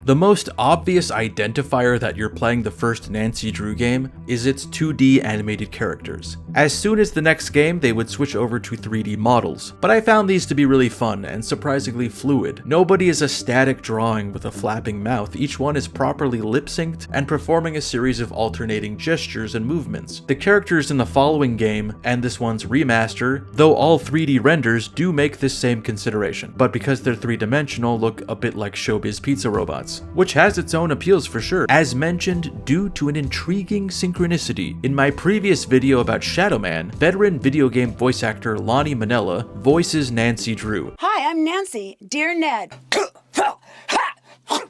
The most obvious identifier that you're playing the first Nancy Drew game is its 2D animated characters. As soon as the next game, they would switch over to 3D models, but I found these to be really fun and surprisingly fluid. Nobody is a static drawing with a flapping mouth, each one is properly lip-synced and performing a series of alternating gestures and movements. The characters in the following game, and this one's remaster, though all 3D renders do make this same consideration, but because they're 3-dimensional, look a bit like showbiz pizza robots. Which has its own appeals for sure, as mentioned due to an intriguing synchronicity. In my previous video about Shadow Man, veteran video game voice actor Lonnie Manella voices Nancy Drew. Hi, I'm Nancy. Dear Ned.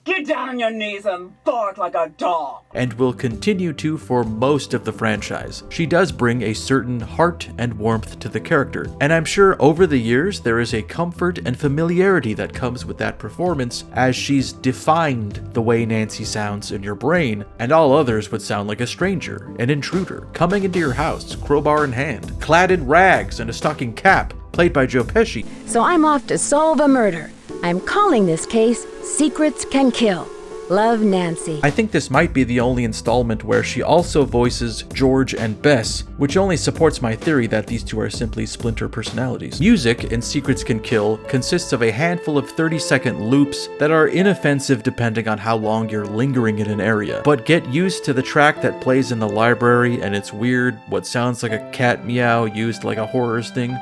Get down on your knees and bark like a dog. And will continue to for most of the franchise. She does bring a certain heart and warmth to the character, and I'm sure over the years there is a comfort and familiarity that comes with that performance, as she's defined the way Nancy sounds in your brain, and all others would sound like a stranger, an intruder, coming into your house, crowbar in hand, clad in rags and a stocking cap, played by Joe Pesci. So I'm off to solve a murder. I'm calling this case Secrets Can Kill. Love, Nancy. I think this might be the only installment where she also voices George and Bess, which only supports my theory that these two are simply splinter personalities. Music in Secrets Can Kill consists of a handful of 30-second loops that are inoffensive depending on how long you're lingering in an area, but get used to the track that plays in the library, and it's weird, what sounds like a cat meow used like a horror sting.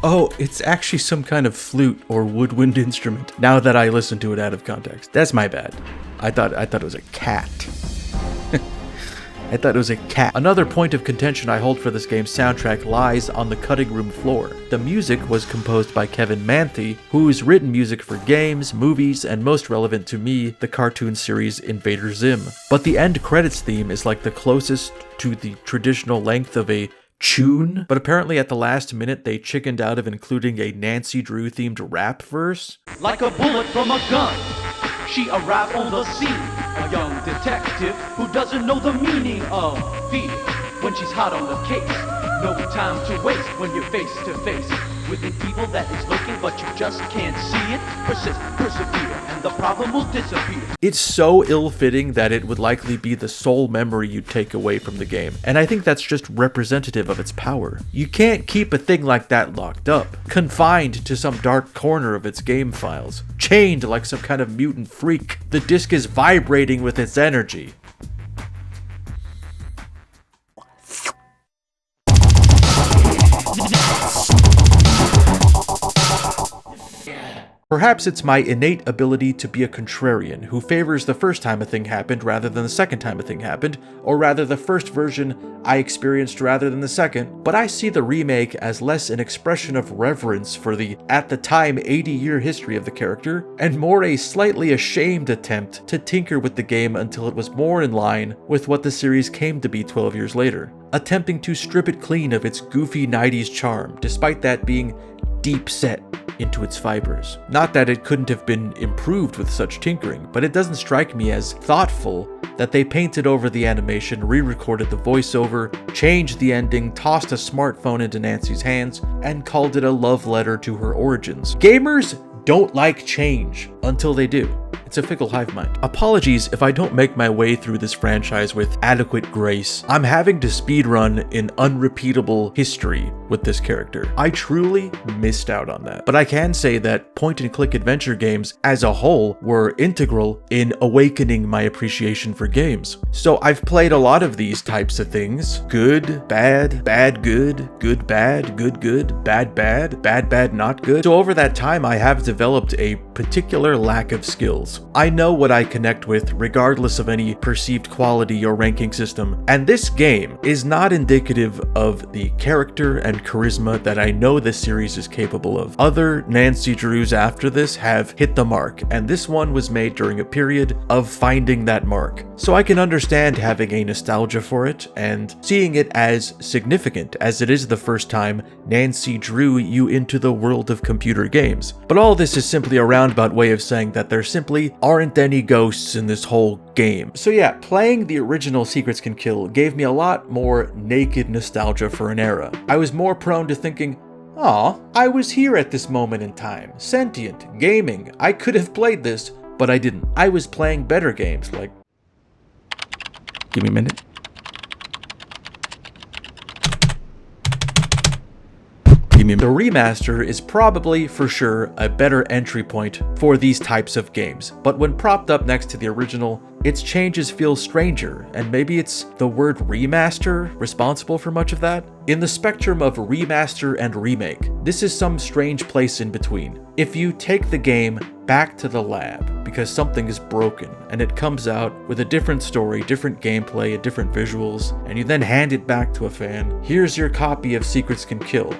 Oh, it's actually some kind of flute or woodwind instrument, now that I listen to it out of context. That's my bad. I thought it was a cat. I thought it was a cat. Another point of contention I hold for this game's soundtrack lies on the cutting room floor. The music was composed by Kevin Manthe, who's written music for games, movies, and most relevant to me, the cartoon series Invader Zim. But the end credits theme is like the closest to the traditional length of a tune, but apparently at the last minute they chickened out of including a Nancy Drew themed rap verse. Like a bullet from a gun, she arrived on the scene, a young detective who doesn't know the meaning of fear. When she's hot on the case, no time to waste when you're face to face with an evil that is lurking, but you just can't see it. Persist, persevere, and the problem will disappear. It's so ill-fitting that it would likely be the sole memory you'd take away from the game, and I think that's just representative of its power. You can't keep a thing like that locked up, confined to some dark corner of its game files, chained like some kind of mutant freak. The disc is vibrating with its energy. Perhaps it's my innate ability to be a contrarian who favors the first time a thing happened rather than the second time a thing happened, or rather the first version I experienced rather than the second, but I see the remake as less an expression of reverence for the, at the time, 80-year history of the character, and more a slightly ashamed attempt to tinker with the game until it was more in line with what the series came to be 12 years later, attempting to strip it clean of its goofy 90s charm, despite that being deep set into its fibers. Not that it couldn't have been improved with such tinkering, but it doesn't strike me as thoughtful that they painted over the animation, re-recorded the voiceover, changed the ending, tossed a smartphone into Nancy's hands, and called it a love letter to her origins. Gamers don't like change until they do. It's a fickle hive mind. Apologies if I don't make my way through this franchise with adequate grace. I'm having to speedrun an unrepeatable history with this character. I truly missed out on that. But I can say that point-and-click adventure games as a whole were integral in awakening my appreciation for games. So I've played a lot of these types of things. Good, bad, bad, good, good, bad, good, good, bad, bad, bad, bad, not good. So over that time, I have developed a particular lack of skills. I know what I connect with regardless of any perceived quality or ranking system, and this game is not indicative of the character and charisma that I know this series is capable of. Other Nancy Drews after this have hit the mark, and this one was made during a period of finding that mark. So I can understand having a nostalgia for it and seeing it as significant, as it is the first time Nancy drew you into the world of computer games. But all this is simply a roundabout way of saying that there simply aren't any ghosts in this whole game. So yeah, playing the original Secrets Can Kill gave me a lot more naked nostalgia for an era. I was more prone to thinking, aw, I was here at this moment in time, sentient, gaming, I could have played this, but I didn't. I was playing better games like... Give me a minute. The remaster is probably, for sure, a better entry point for these types of games, but when propped up next to the original, its changes feel stranger, and maybe it's the word remaster responsible for much of that? In the spectrum of remaster and remake, this is some strange place in between. If you take the game back to the lab because something is broken and it comes out with a different story, different gameplay, and different visuals, and you then hand it back to a fan, here's your copy of Secrets Can Kill.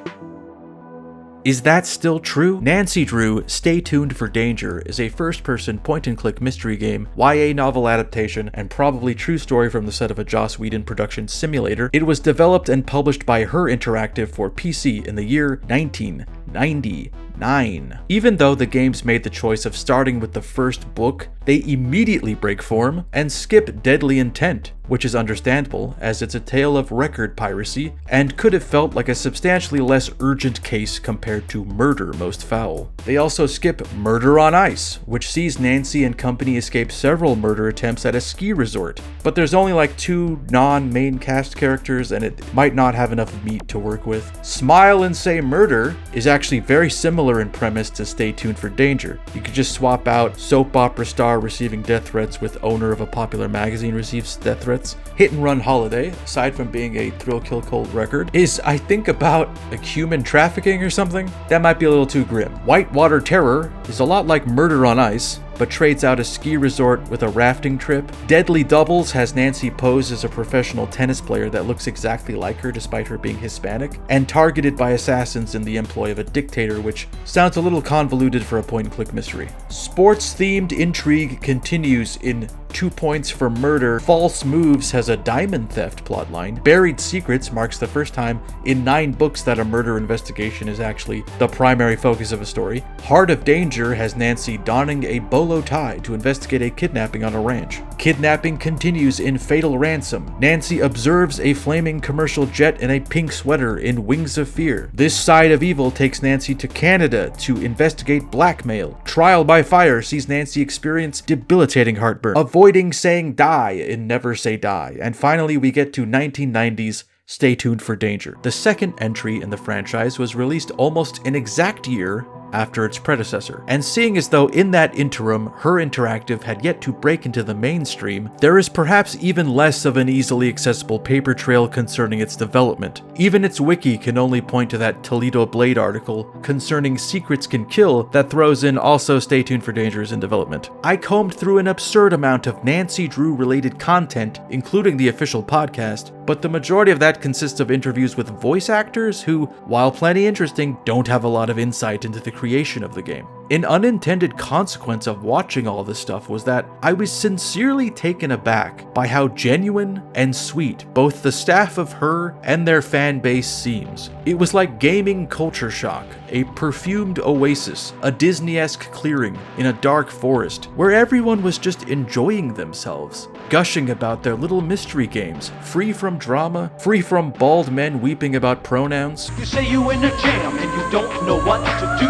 Is that still true? Nancy Drew Stay Tuned for Danger is a first-person point-and-click mystery game, YA novel adaptation, and probably true story from the set of a Joss Whedon production simulator. It was developed and published by Her Interactive for PC in the year 1999. Even though the games made the choice of starting with the first book, they immediately break form and skip Deadly Intent, which is understandable as it's a tale of record piracy and could have felt like a substantially less urgent case compared to Murder Most Foul. They also skip Murder on Ice, which sees Nancy and company escape several murder attempts at a ski resort, but there's only like 2 non-main cast characters and it might not have enough meat to work with. Smile and Say Murder is actually very similar in premise to Stay Tuned for Danger. You could just swap out soap opera star receiving death threats with owner of a popular magazine receives death threats. Hit and Run Holiday, aside from being a thrill kill cold record, is I think about like human trafficking or something. That might be a little too grim. Whitewater Terror is a lot like Murder on Ice, but trades out a ski resort with a rafting trip. Deadly Doubles has Nancy pose as a professional tennis player that looks exactly like her despite her being Hispanic, and targeted by assassins in the employ of a dictator, which sounds a little convoluted for a point-and-click mystery. Sports-themed intrigue continues in 2 Points for Murder. False Moves has a diamond theft plotline. Buried Secrets marks the first time in 9 books that a murder investigation is actually the primary focus of a story. Heart of Danger has Nancy donning a bolo tie to investigate a kidnapping on a ranch. Kidnapping continues in Fatal Ransom. Nancy observes a flaming commercial jet in a pink sweater in Wings of Fear. This Side of Evil takes Nancy to Canada to investigate blackmail. Trial by Fire sees Nancy experience debilitating heartburn, avoiding saying die in Never Say Die. And finally, we get to 1990's Stay Tuned for Danger. The second entry in the franchise was released almost an exact year after its predecessor. And seeing as though in that interim, Her Interactive had yet to break into the mainstream, there is perhaps even less of an easily accessible paper trail concerning its development. Even its wiki can only point to that Toledo Blade article concerning Secrets Can Kill that throws in also Stay Tuned for Danger is in development. I combed through an absurd amount of Nancy Drew related content, including the official podcast, but the majority of that consists of interviews with voice actors who, while plenty interesting, don't have a lot of insight into the creation of the game. An unintended consequence of watching all this stuff was that I was sincerely taken aback by how genuine and sweet both the staff of Her and their fan base seems. It was like gaming culture shock, a perfumed oasis, a Disney-esque clearing in a dark forest where everyone was just enjoying themselves, gushing about their little mystery games, free from drama, free from bald men weeping about pronouns. You say you in a jam and you don't know what to do.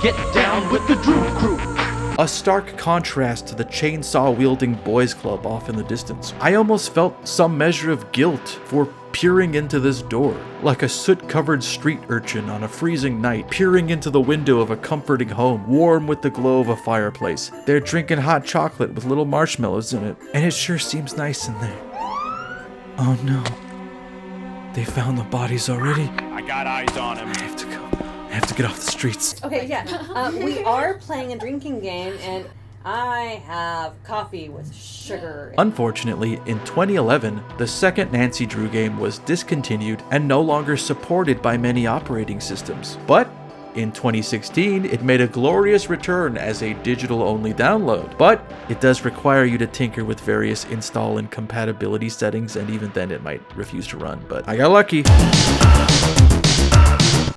Get down with the Drew crew. A stark contrast to the chainsaw-wielding boys club off in the distance. I almost felt some measure of guilt for peering into this door, like a soot-covered street urchin on a freezing night, peering into the window of a comforting home, warm with the glow of a fireplace. They're drinking hot chocolate with little marshmallows in it, and it sure seems nice in there. Oh no. They found the bodies already? I got eyes on him. I have to go. I have to get off the streets. Okay, yeah. We are playing a drinking game, and I have coffee with sugar. Unfortunately, in 2011, the second Nancy Drew game was discontinued and no longer supported by many operating systems. But in 2016, it made a glorious return as a digital-only download. But it does require you to tinker with various install and compatibility settings, and even then it might refuse to run, but I got lucky.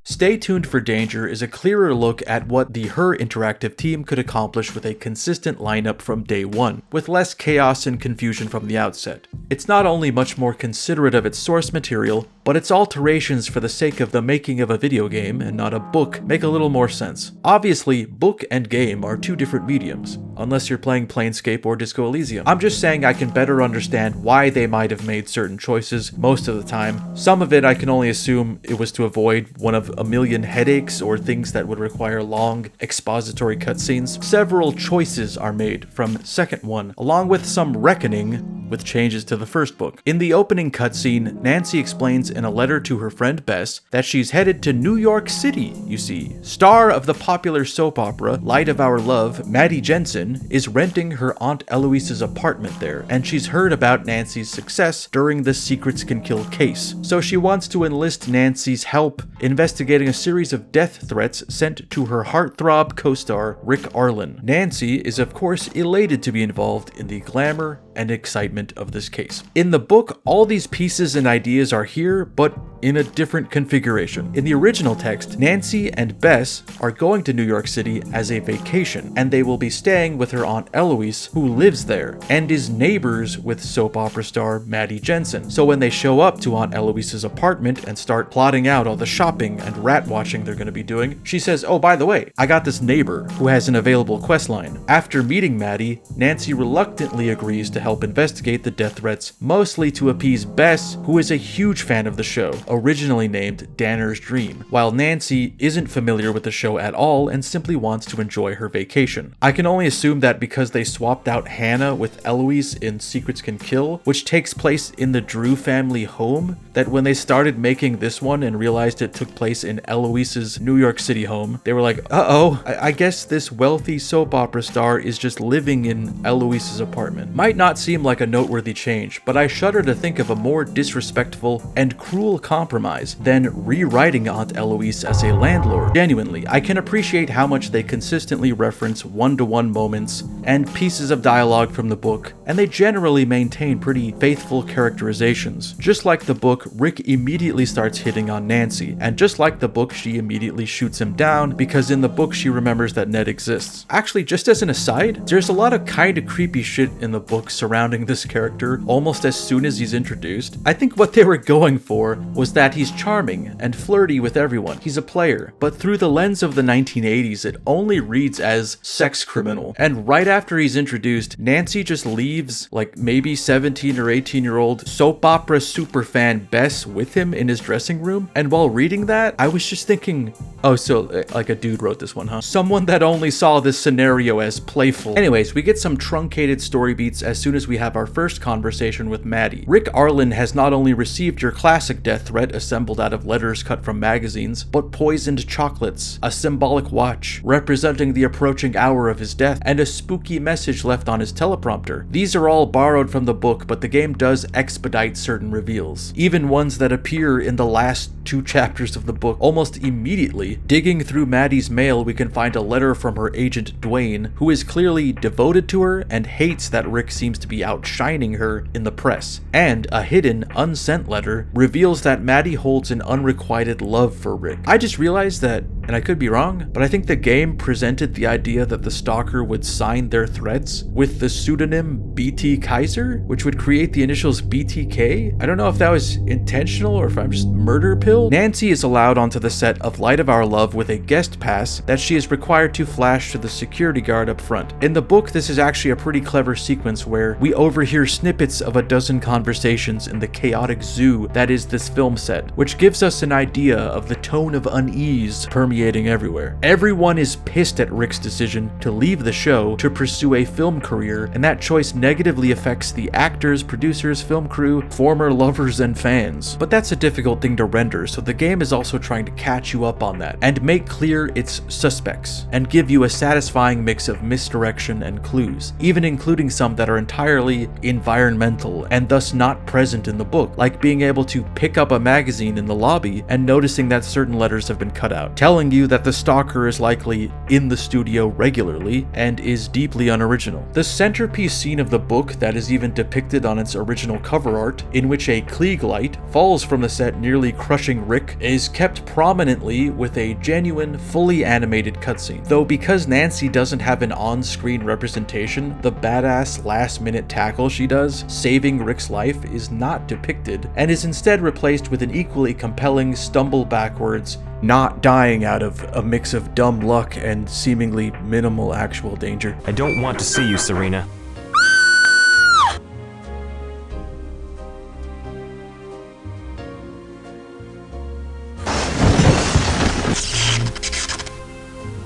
Stay Tuned for Danger is a clearer look at what the Her Interactive team could accomplish with a consistent lineup from day one, with less chaos and confusion from the outset. It's not only much more considerate of its source material, but its alterations for the sake of the making of a video game and not a book make a little more sense. Obviously, book and game are two different mediums, unless you're playing Planescape or Disco Elysium. I'm just saying I can better understand why they might have made certain choices most of the time. Some of it I can only assume it was to avoid one of a million headaches or things that would require long expository cutscenes. Several choices are made from second one, along with some reckoning with changes to the first book. In the opening cutscene, Nancy explains in a letter to her friend Bess that she's headed to New York City, you see. Star of the popular soap opera Light of Our Love, Maddie Jensen, is renting her Aunt Eloise's apartment there, and she's heard about Nancy's success during the Secrets Can Kill case. So she wants to enlist Nancy's help investigating a series of death threats sent to her heartthrob co-star Rick Arlen. Nancy is of course elated to be involved in the glamour and excitement of this case. In the book, all these pieces and ideas are here, but in a different configuration. In the original text, Nancy and Bess are going to New York City as a vacation, and they will be staying with her Aunt Eloise, who lives there, and is neighbors with soap opera star Maddie Jensen. So when they show up to Aunt Eloise's apartment and start plotting out all the shopping and rat watching they're going to be doing, she says, oh, by the way, I got this neighbor who has an available quest line. After meeting Maddie, Nancy reluctantly agrees to help investigate the death threats, mostly to appease Bess, who is a huge fan of the show, originally named Danner's Dream, while Nancy isn't familiar with the show at all and simply wants to enjoy her vacation. I can only assume that because they swapped out Hannah with Eloise in Secrets Can Kill, which takes place in the Drew family home, that when they started making this one and realized it took place in Eloise's New York City home, they were like, uh-oh, I guess this wealthy soap opera star is just living in Eloise's apartment. Might not seem like a noteworthy change, but I shudder to think of a more disrespectful and cruel compromise than rewriting Aunt Eloise as a landlord. Genuinely, I can appreciate how much they consistently reference one-to-one moments and pieces of dialogue from the book, and they generally maintain pretty faithful characterizations. Just like the book, Rick immediately starts hitting on Nancy, and just like the book, she immediately shoots him down because in the book she remembers that Ned exists. Actually, just as an aside, there's a lot of kinda creepy shit in the book surrounding this character almost as soon as he's introduced. I think what they were going for was that he's charming and flirty with everyone. He's a player, but through the lens of the 1980s, it only reads as sex criminal. And right after he's introduced, Nancy just leaves like maybe 17 or 18-year-old soap opera superfan Bess with him in his dressing room. And while reading that, I was just thinking, oh, so like a dude wrote this one, huh? Someone that only saw this scenario as playful. Anyways, we get some truncated story beats as soon as we have our first conversation with Maddie. Rick Arlen has not only received your classic death threat assembled out of letters cut from magazines, but poisoned chocolates, a symbolic watch representing the approaching hour of his death, and a spooky message left on his teleprompter. These are all borrowed from the book, but the game does expedite certain reveals, even ones that appear in the last 2 chapters of the book. Almost immediately, digging through Maddie's mail, we can find a letter from her agent Dwayne, who is clearly devoted to her and hates that Rick seems to be outshining her in the press. And a hidden, unsent letter reveals that Maddie holds an unrequited love for Rick. I just realized that and I could be wrong, but I think the game presented the idea that the stalker would sign their threats with the pseudonym BT Kaiser, which would create the initials BTK. I don't know if that was intentional or if I'm just murder pill. Nancy is allowed onto the set of Light of Our Love with a guest pass that she is required to flash to the security guard up front. In the book, this is actually a pretty clever sequence where we overhear snippets of a dozen conversations in the chaotic zoo that is this film set, which gives us an idea of the tone of unease permeating everywhere. Everyone is pissed at Rick's decision to leave the show to pursue a film career, and that choice negatively affects the actors, producers, film crew, former lovers, and fans. But that's a difficult thing to render, so the game is also trying to catch you up on that and make clear its suspects and give you a satisfying mix of misdirection and clues, even including some that are entirely environmental and thus not present in the book, like being able to pick up a magazine in the lobby and noticing that certain letters have been cut out, telling you that the stalker is likely in the studio regularly and is deeply unoriginal. The centerpiece scene of the book that is even depicted on its original cover art, in which a Klieg light falls from the set nearly crushing Rick, is kept prominently with a genuine, fully animated cutscene. Though because Nancy doesn't have an on-screen representation, the badass last-minute tackle she does, saving Rick's life, is not depicted, and is instead replaced with an equally compelling stumble backwards, not dying out of a mix of dumb luck and seemingly minimal actual danger. I don't want to see you, Serena.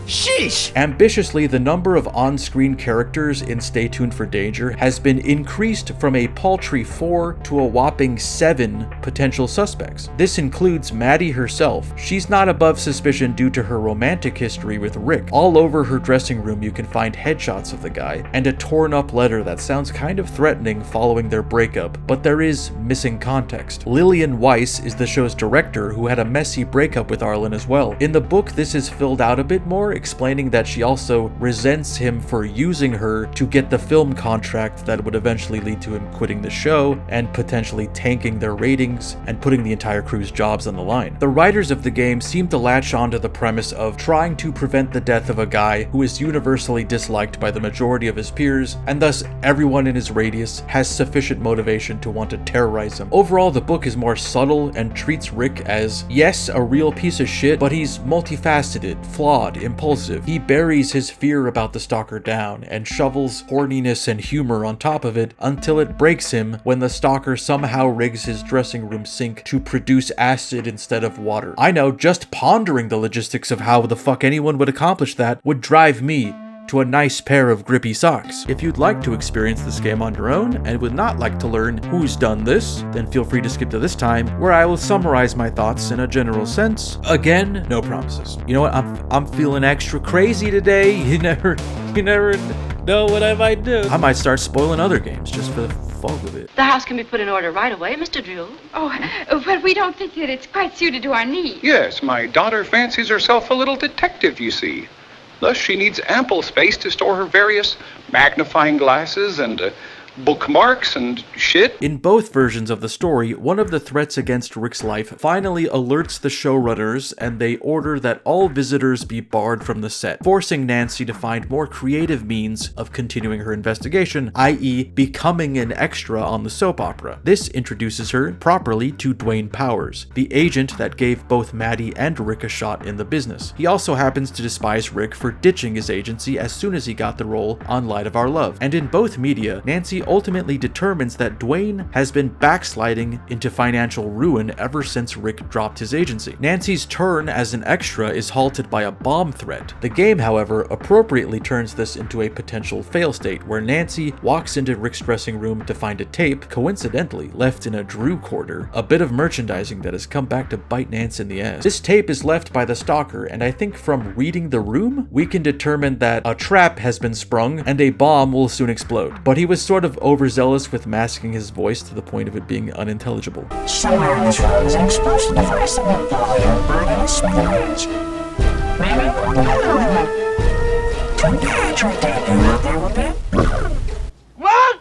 Sheesh! Ambitiously, the number of on-screen characters in Stay Tuned for Danger has been increased from a paltry 4 to a whopping 7 potential suspects. This includes Maddie herself. She's not above suspicion due to her romantic history with Rick. All over her dressing room you can find headshots of the guy, and a torn up letter that sounds kind of threatening following their breakup, but there is missing context. Lillian Weiss is the show's director, who had a messy breakup with Arlen as well. In the book, this is filled out a bit more, explaining that she also resents him for using her to get the film contract that would eventually lead to him quitting the show and potentially tanking their ratings and putting the entire crew's jobs on the line. The writers of the game seem to latch onto the premise of trying to prevent the death of a guy who is universally disliked by the majority of his peers, and thus everyone in his radius has sufficient motivation to want to terrorize him. Overall, the book is more subtle and treats Rick as, yes, a real piece of shit, but he's multifaceted, flawed, impulsive. He buries his fear about the stalker down and shovels horniness and humor on top of it until it breaks him when the stalker somehow rigs his dressing room sink to produce acid instead of water. I know, just pondering the logistics of how the fuck anyone would accomplish that would drive me to a nice pair of grippy socks. If you'd like to experience this game on your own and would not like to learn who's done this, then feel free to skip to this time, where I will summarize my thoughts in a general sense. Again, no promises. You know what? I'm feeling extra crazy today. You never know what I might do. I might start spoiling other games just for the fun of it. The house can be put in order right away, Mr. Drew. Oh, but we don't think that it's quite suited to our needs. Yes, my daughter fancies herself a little detective, you see. Thus, she needs ample space to store her various magnifying glasses and bookmarks and shit. In both versions of the story, one of the threats against Rick's life finally alerts the showrunners, and they order that all visitors be barred from the set, forcing Nancy to find more creative means of continuing her investigation, i.e. becoming an extra on the soap opera. This introduces her properly to Dwayne Powers, the agent that gave both Maddie and Rick a shot in the business. He also happens to despise Rick for ditching his agency as soon as he got the role on Light of Our Love. And in both media, Nancy ultimately determines that Dwayne has been backsliding into financial ruin ever since Rick dropped his agency. Nancy's turn as an extra is halted by a bomb threat. The game, however, appropriately turns this into a potential fail state, where Nancy walks into Rick's dressing room to find a tape, coincidentally left in a Drew quarter, a bit of merchandising that has come back to bite Nance in the ass. This tape is left by the stalker, and I think from reading the room, we can determine that a trap has been sprung and a bomb will soon explode. But he was sort of overzealous with masking his voice to the point of it being unintelligible. Somewhere in this room is an explosive device that will blow your burning smithereens. Maybe to catch or take you out there with it. What?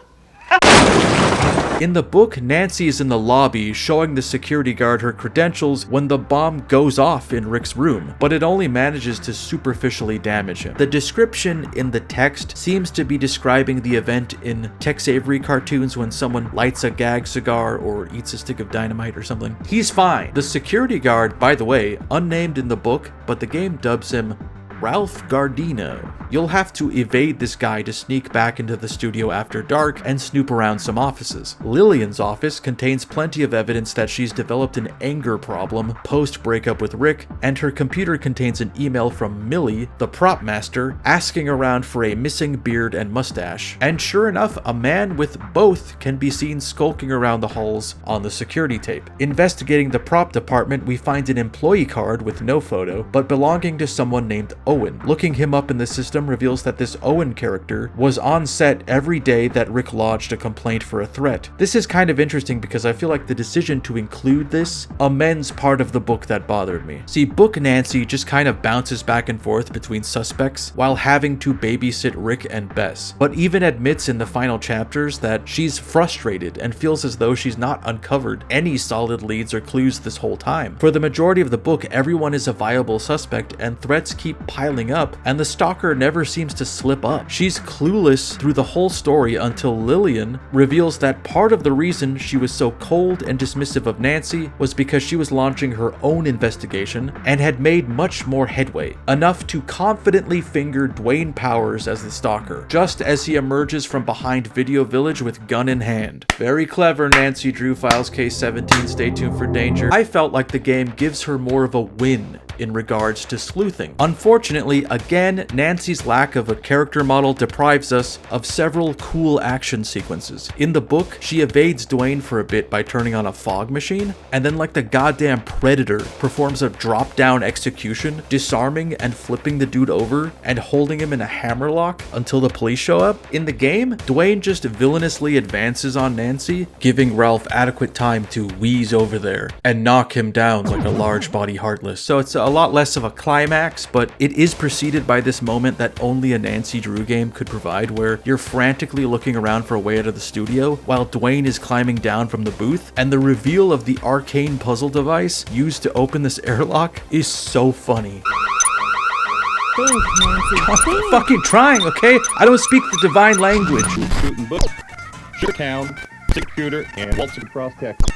In the book, Nancy is in the lobby showing the security guard her credentials when the bomb goes off in Rick's room, but it only manages to superficially damage him. The description in the text seems to be describing the event in Tex Avery cartoons when someone lights a gag cigar or eats a stick of dynamite or something. He's fine. The security guard, by the way, unnamed in the book, but the game dubs him Ralph Gardino. You'll have to evade this guy to sneak back into the studio after dark and snoop around some offices. Lillian's office contains plenty of evidence that she's developed an anger problem post-breakup with Rick, and her computer contains an email from Millie, the prop master, asking around for a missing beard and mustache. And sure enough, a man with both can be seen skulking around the halls on the security tape. Investigating the prop department, we find an employee card with no photo, but belonging to someone named Owen. Looking him up in the system reveals that this Owen character was on set every day that Rick lodged a complaint for a threat. This is kind of interesting because I feel like the decision to include this amends part of the book that bothered me. See, Book Nancy just kind of bounces back and forth between suspects while having to babysit Rick and Bess, but even admits in the final chapters that she's frustrated and feels as though she's not uncovered any solid leads or clues this whole time. For the majority of the book, everyone is a viable suspect and threats keep piling up, and the stalker never seems to slip up. She's clueless through the whole story until Lillian reveals that part of the reason she was so cold and dismissive of Nancy was because she was launching her own investigation and had made much more headway, enough to confidently finger Dwayne Powers as the stalker, just as he emerges from behind Video Village with gun in hand. Very clever, Nancy Drew Files Case 17, stay tuned for danger. I felt like the game gives her more of a win in regards to sleuthing. Unfortunately, again, Nancy's lack of a character model deprives us of several cool action sequences. In the book, she evades Dwayne for a bit by turning on a fog machine, and then like the goddamn Predator, performs a drop-down execution, disarming and flipping the dude over and holding him in a hammerlock until the police show up. In the game, Dwayne just villainously advances on Nancy, giving Ralph adequate time to wheeze over there and knock him down like a large body Heartless. So it's a lot less of a climax, but it is preceded by this moment that only a Nancy Drew game could provide, where you're frantically looking around for a way out of the studio while Dwayne is climbing down from the booth, and the reveal of the arcane puzzle device used to open this airlock is so funny. Think, Nancy, I'm fucking trying, okay? I don't speak the divine language. Shooting book, shoot town, six shooter, and waltzing across Texas.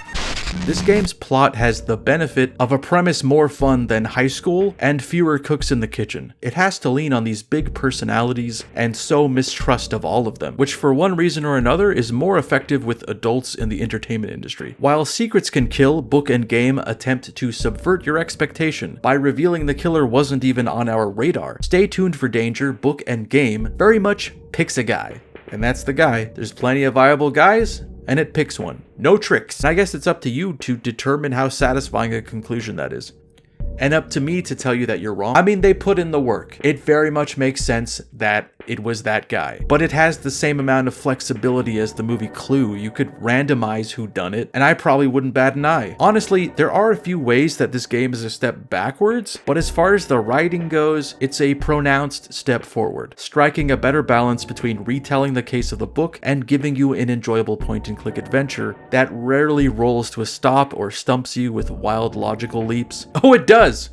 This game's plot has the benefit of a premise more fun than high school and fewer cooks in the kitchen. It has to lean on these big personalities and sow mistrust of all of them, which for one reason or another is more effective with adults in the entertainment industry. While Secrets Can Kill, book and game attempt to subvert your expectation by revealing the killer wasn't even on our radar. Stay tuned for danger, book and game very much picks a guy. And that's the guy. There's plenty of viable guys, and it picks one. No tricks. I guess it's up to you to determine how satisfying a conclusion that is. And up to me to tell you that you're wrong. I mean, they put in the work. It very much makes sense that it was that guy. But it has the same amount of flexibility as the movie Clue. You could randomize who done it, and I probably wouldn't bat an eye. Honestly, there are a few ways that this game is a step backwards, but as far as the writing goes, it's a pronounced step forward, striking a better balance between retelling the case of the book and giving you an enjoyable point-and-click adventure that rarely rolls to a stop or stumps you with wild logical leaps. Oh, it does!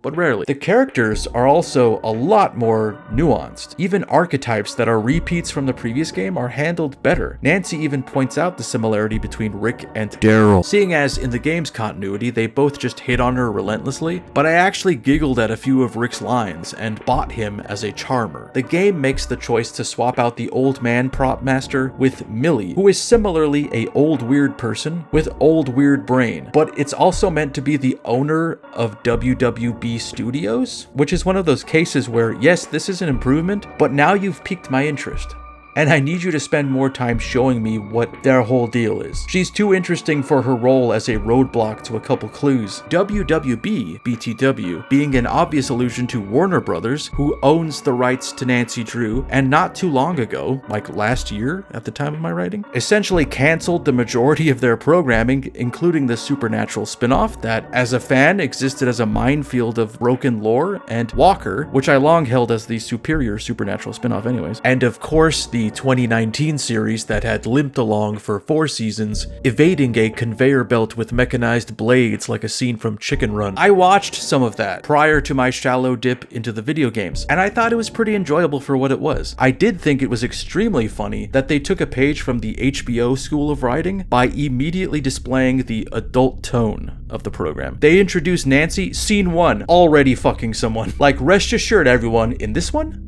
But rarely. The characters are also a lot more nuanced. Even archetypes that are repeats from the previous game are handled better. Nancy even points out the similarity between Rick and Daryl, seeing as in the game's continuity they both just hit on her relentlessly, but I actually giggled at a few of Rick's lines and bought him as a charmer. The game makes the choice to swap out the old man prop master with Millie, who is similarly a old weird person with old weird brain, but it's also meant to be the owner of WWB Studios, which is one of those cases where, yes, this is an improvement, but now you've piqued my interest. And I need you to spend more time showing me what their whole deal is. She's too interesting for her role as a roadblock to a couple clues. WWB, BTW, being an obvious allusion to Warner Brothers, who owns the rights to Nancy Drew, and not too long ago, like last year at the time of my writing, essentially canceled the majority of their programming, including the Supernatural spin-off that, as a fan, existed as a minefield of broken lore, and Walker, which I long held as the superior Supernatural spin-off anyways, and of course the the 2019 series that had limped along for 4 seasons, evading a conveyor belt with mechanized blades like a scene from Chicken Run. I watched some of that prior to my shallow dip into the video games, and I thought it was pretty enjoyable for what it was. I did think it was extremely funny that they took a page from the HBO School of Writing by immediately displaying the adult tone of the program. They introduced Nancy, scene 1, already fucking someone. Like, rest assured everyone, in this one,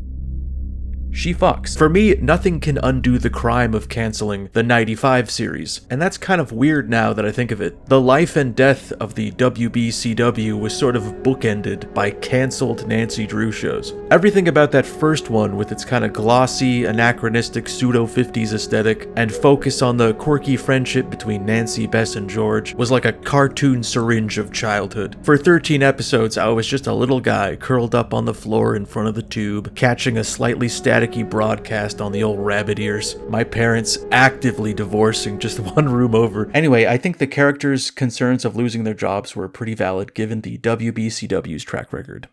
she fucks. For me, nothing can undo the crime of canceling the 95 series, and that's kind of weird now that I think of it. The life and death of the WBCW was sort of bookended by cancelled Nancy Drew shows. Everything about that first one, with its kind of glossy, anachronistic pseudo-50s aesthetic, and focus on the quirky friendship between Nancy, Bess, and George, was like a cartoon syringe of childhood. For 13 episodes, I was just a little guy curled up on the floor in front of the tube, catching a slightly staticky broadcast on the old rabbit ears. My parents actively divorcing just one room over. Anyway, I think the characters' concerns of losing their jobs were pretty valid given the WBCW's track record.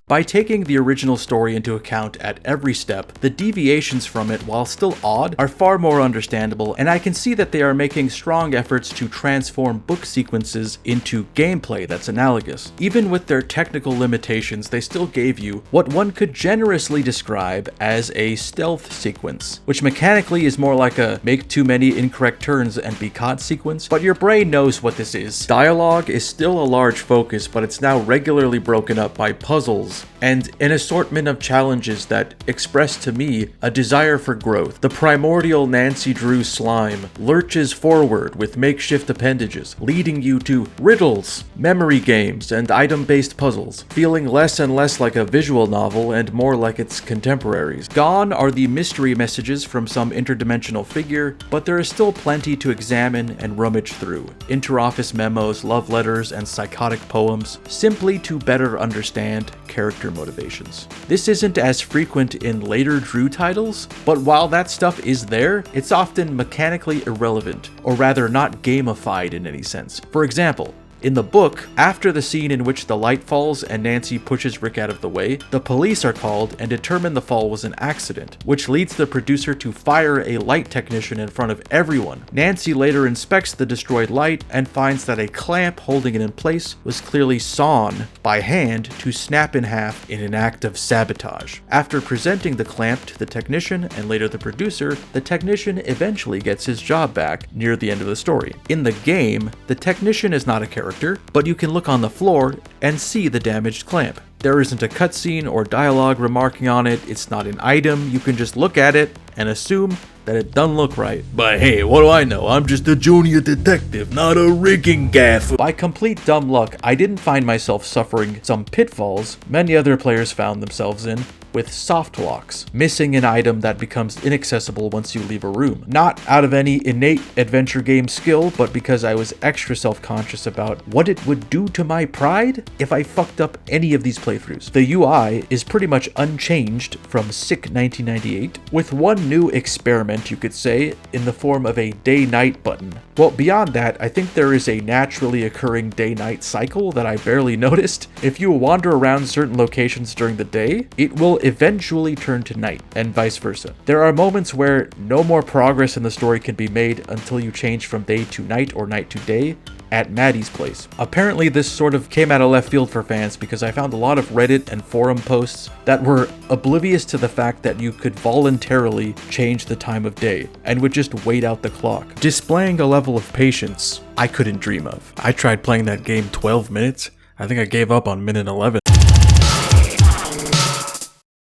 By taking the original story into account at every step, the deviations from it, while still odd, are far more understandable, and I can see that they are making strong efforts to transform book sequences into gameplay that's analogous. Even with their technical limitations, they still gave you what one could generously describe as a stealth sequence, which mechanically is more like a make too many incorrect turns and be caught sequence, but your brain knows what this is. Dialogue is still a large focus, but it's now regularly broken up by puzzles and an assortment of challenges that express to me a desire for growth. The primordial Nancy Drew slime lurches forward with makeshift appendages, leading you to riddles, memory games, and item-based puzzles, feeling less and less like a visual novel and more like its contemporaries. Gone are the mystery messages from some interdimensional figure, but there is still plenty to examine and rummage through. Interoffice memos, love letters, and psychotic poems, simply to better understand character motivations. This isn't as frequent in later Drew titles, but while that stuff is there, it's often mechanically irrelevant, or rather not gamified in any sense. For example, in the book, after the scene in which the light falls and Nancy pushes Rick out of the way, the police are called and determine the fall was an accident, which leads the producer to fire a light technician in front of everyone. Nancy later inspects the destroyed light and finds that a clamp holding it in place was clearly sawn by hand to snap in half in an act of sabotage. After presenting the clamp to the technician and later the producer, the technician eventually gets his job back near the end of the story. In the game, the technician is not a character, but you can look on the floor and see the damaged clamp. There isn't a cutscene or dialogue remarking on it, it's not an item, you can just look at it and assume that it doesn't look right. But hey, what do I know? I'm just a junior detective, not a rigging gaffer. By complete dumb luck, I didn't find myself suffering some pitfalls many other players found themselves in, with soft locks, missing an item that becomes inaccessible once you leave a room. Not out of any innate adventure game skill, but because I was extra self-conscious about what it would do to my pride if I fucked up any of these playthroughs. The UI is pretty much unchanged from sick 1998, with one new experiment, you could say, in the form of a day-night button. Well, beyond that, I think there is a naturally occurring day-night cycle that I barely noticed. If you wander around certain locations during the day, it will eventually turn to night, and vice versa. There are moments where no more progress in the story can be made until you change from day to night or night to day at Maddie's place. Apparently this sort of came out of left field for fans because I found a lot of Reddit and forum posts that were oblivious to the fact that you could voluntarily change the time of day and would just wait out the clock, displaying a level of patience I couldn't dream of. I tried playing that game 12 minutes. I think I gave up on minute 11.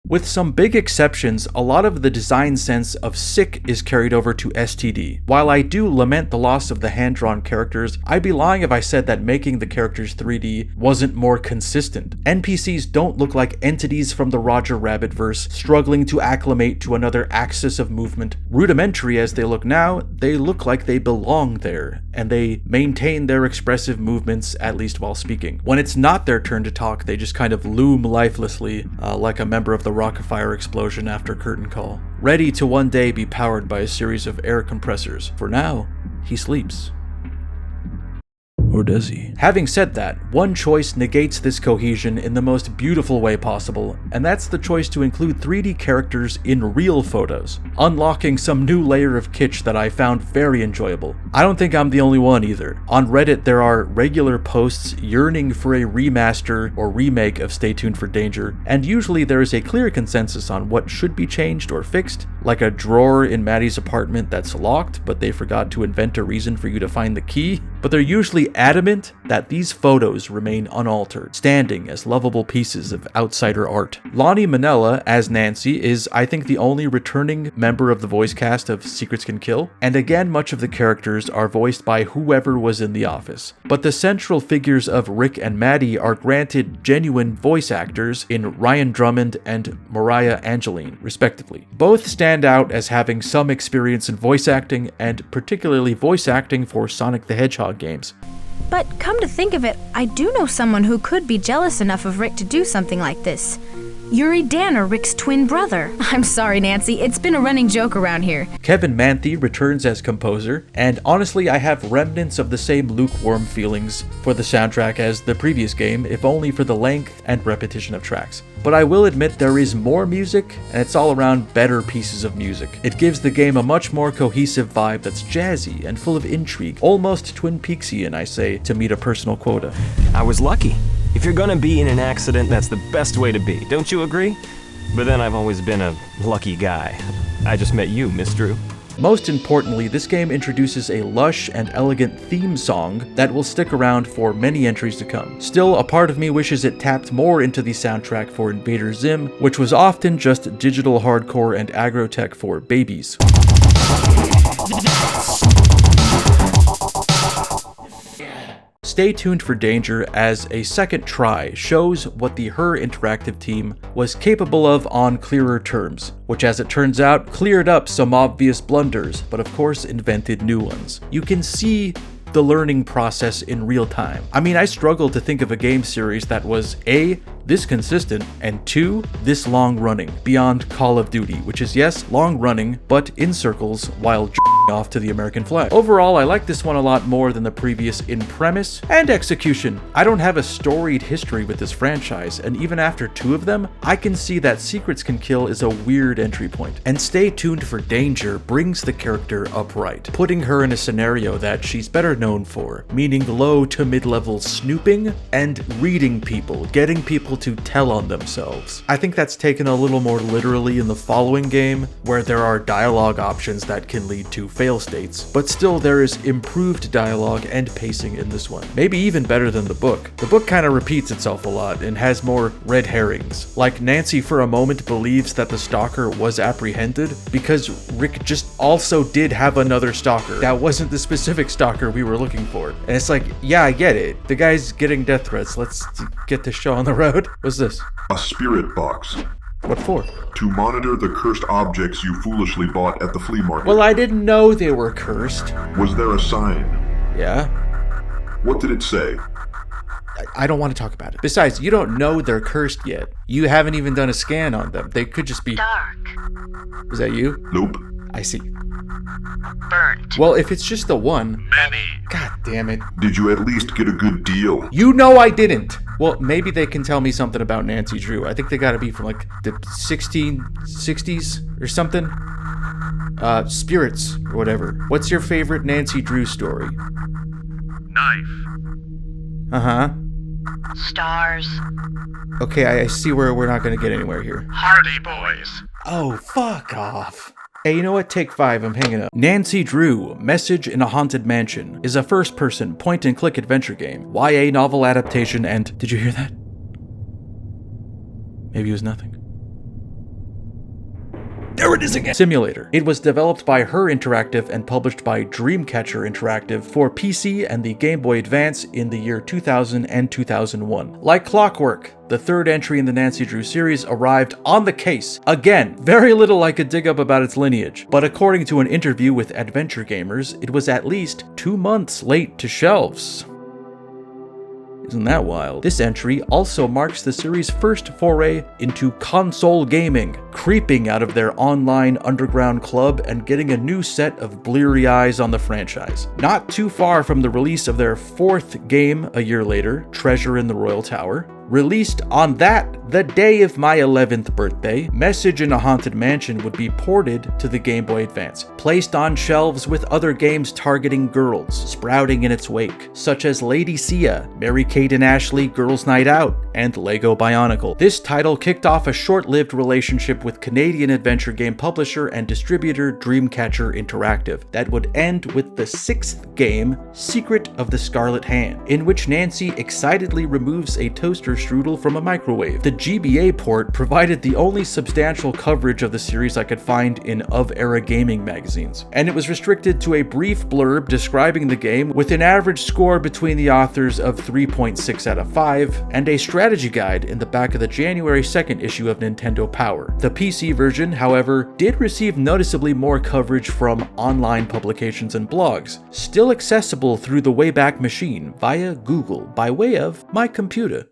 With some big exceptions, a lot of the design sense of Sick is carried over to STD. While I do lament the loss of the hand-drawn characters, I'd be lying if I said that making the characters 3D wasn't more consistent. NPCs don't look like entities from the Roger Rabbit verse, struggling to acclimate to another axis of movement. Rudimentary as they look now, they look like they belong there, and they maintain their expressive movements, at least while speaking. When it's not their turn to talk, they just kind of loom lifelessly, like a member of the rocket-fire explosion after curtain call, ready to one day be powered by a series of air compressors. For now, he sleeps. Or does he? Having said that, one choice negates this cohesion in the most beautiful way possible, and that's the choice to include 3D characters in real photos, unlocking some new layer of kitsch that I found very enjoyable. I don't think I'm the only one either. On Reddit, there are regular posts yearning for a remaster or remake of Stay Tuned for Danger, and usually there is a clear consensus on what should be changed or fixed, like a drawer in Maddie's apartment that's locked, but they forgot to invent a reason for you to find the key. But they're usually adamant that these photos remain unaltered, standing as lovable pieces of outsider art. Lonnie Minella as Nancy is, I think, the only returning member of the voice cast of Secrets Can Kill, and again, much of the characters are voiced by whoever was in the office. But the central figures of Rick and Maddie are granted genuine voice actors in Ryan Drummond and Mariah Angeline, respectively. Both stand out as having some experience in voice acting, and particularly voice acting for Sonic the Hedgehog games. But come to think of it, I do know someone who could be jealous enough of Rick to do something like this. Yuri Danner, Rick's twin brother. I'm sorry, Nancy, it's been a running joke around here. Kevin Manthe returns as composer, and honestly I have remnants of the same lukewarm feelings for the soundtrack as the previous game, if only for the length and repetition of tracks. But I will admit there is more music, and it's all around better pieces of music. It gives the game a much more cohesive vibe that's jazzy and full of intrigue, almost Twin Peaksian, I say, to meet a personal quota. I was lucky. If you're gonna be in an accident, that's the best way to be, don't you agree? But then I've always been a lucky guy. I just met you, Miss Drew. Most importantly, this game introduces a lush and elegant theme song that will stick around for many entries to come. Still, a part of me wishes it tapped more into the soundtrack for Invader Zim, which was often just digital hardcore and agrotech for babies. Stay Tuned for Danger as a second try shows what the Her Interactive team was capable of on clearer terms, which as it turns out cleared up some obvious blunders, but of course invented new ones. You can see the learning process in real time. I mean, I struggle to think of a game series that was A, this consistent, and 2, this long running, beyond Call of Duty, which is yes, long running, but in circles while off to the American flag. Overall, I like this one a lot more than the previous in premise and execution. I don't have a storied history with this franchise, and even after 2 of them, I can see that Secrets Can Kill is a weird entry point. And Stay Tuned for Danger brings the character upright, putting her in a scenario that she's better known for, meaning low to mid-level snooping and reading people, getting people to tell on themselves. I think that's taken a little more literally in the following game, where there are dialogue options that can lead to fail states, but still there is improved dialogue and pacing in this one. Maybe even better than the book. The book kind of repeats itself a lot and has more red herrings. Like Nancy for a moment believes that the stalker was apprehended because Rick just also did have another stalker. That wasn't the specific stalker we were looking for. And it's like, yeah, I get it. The guy's getting death threats. Let's get this show on the road. What's this? A spirit box. What for? To monitor the cursed objects you foolishly bought at the flea market. Well, I didn't know they were cursed. Was there a sign? Yeah. What did it say? I don't want to talk about it. Besides, you don't know they're cursed yet. You haven't even done a scan on them. They could just be... Dark. Was that you? Nope. I see. Burnt. Well, if it's just the one... Many. God damn it. Did you at least get a good deal? You know I didn't. Well, maybe they can tell me something about Nancy Drew. I think they gotta be from like the 1660s or something. Spirits or whatever. What's your favorite Nancy Drew story? Knife. Uh-huh. Stars. Okay, I see where we're not gonna get anywhere here. Hardy Boys. Oh, fuck off. Hey, you know what? Take 5, I'm hanging up. Nancy Drew, Message in a Haunted Mansion, is a first-person, point-and-click adventure game, YA novel adaptation, and... Did you hear that? Maybe it was nothing. There it is again! Simulator. It was developed by Her Interactive and published by Dreamcatcher Interactive for PC and the Game Boy Advance in the year 2000 and 2001. Like clockwork, the third entry in the Nancy Drew series arrived on the case. Again, very little I could dig up about its lineage, but according to an interview with Adventure Gamers, it was at least 2 months late to shelves. Isn't that wild? This entry also marks the series' first foray into console gaming. creeping out of their online underground club and getting a new set of bleary eyes on the franchise. Not too far from the release of their 4th game a year later, Treasure in the Royal Tower. Released on the day of my 11th birthday, Message in a Haunted Mansion would be ported to the Game Boy Advance, placed on shelves with other games targeting girls, sprouting in its wake, such as Lady Sia, Mary-Kate and Ashley Girls Night Out, and Lego Bionicle. This title kicked off a short-lived relationship with Canadian adventure game publisher and distributor Dreamcatcher Interactive that would end with the 6th game, Secret of the Scarlet Hand, in which Nancy excitedly removes a toaster strudel from a microwave. The GBA port provided the only substantial coverage of the series I could find in of-era gaming magazines, and it was restricted to a brief blurb describing the game with an average score between the authors of 3.6 out of 5 and a strategy guide in the back of the January 2nd issue of Nintendo Power. The PC version, however, did receive noticeably more coverage from online publications and blogs, still accessible through the Wayback Machine via Google by way of my computer.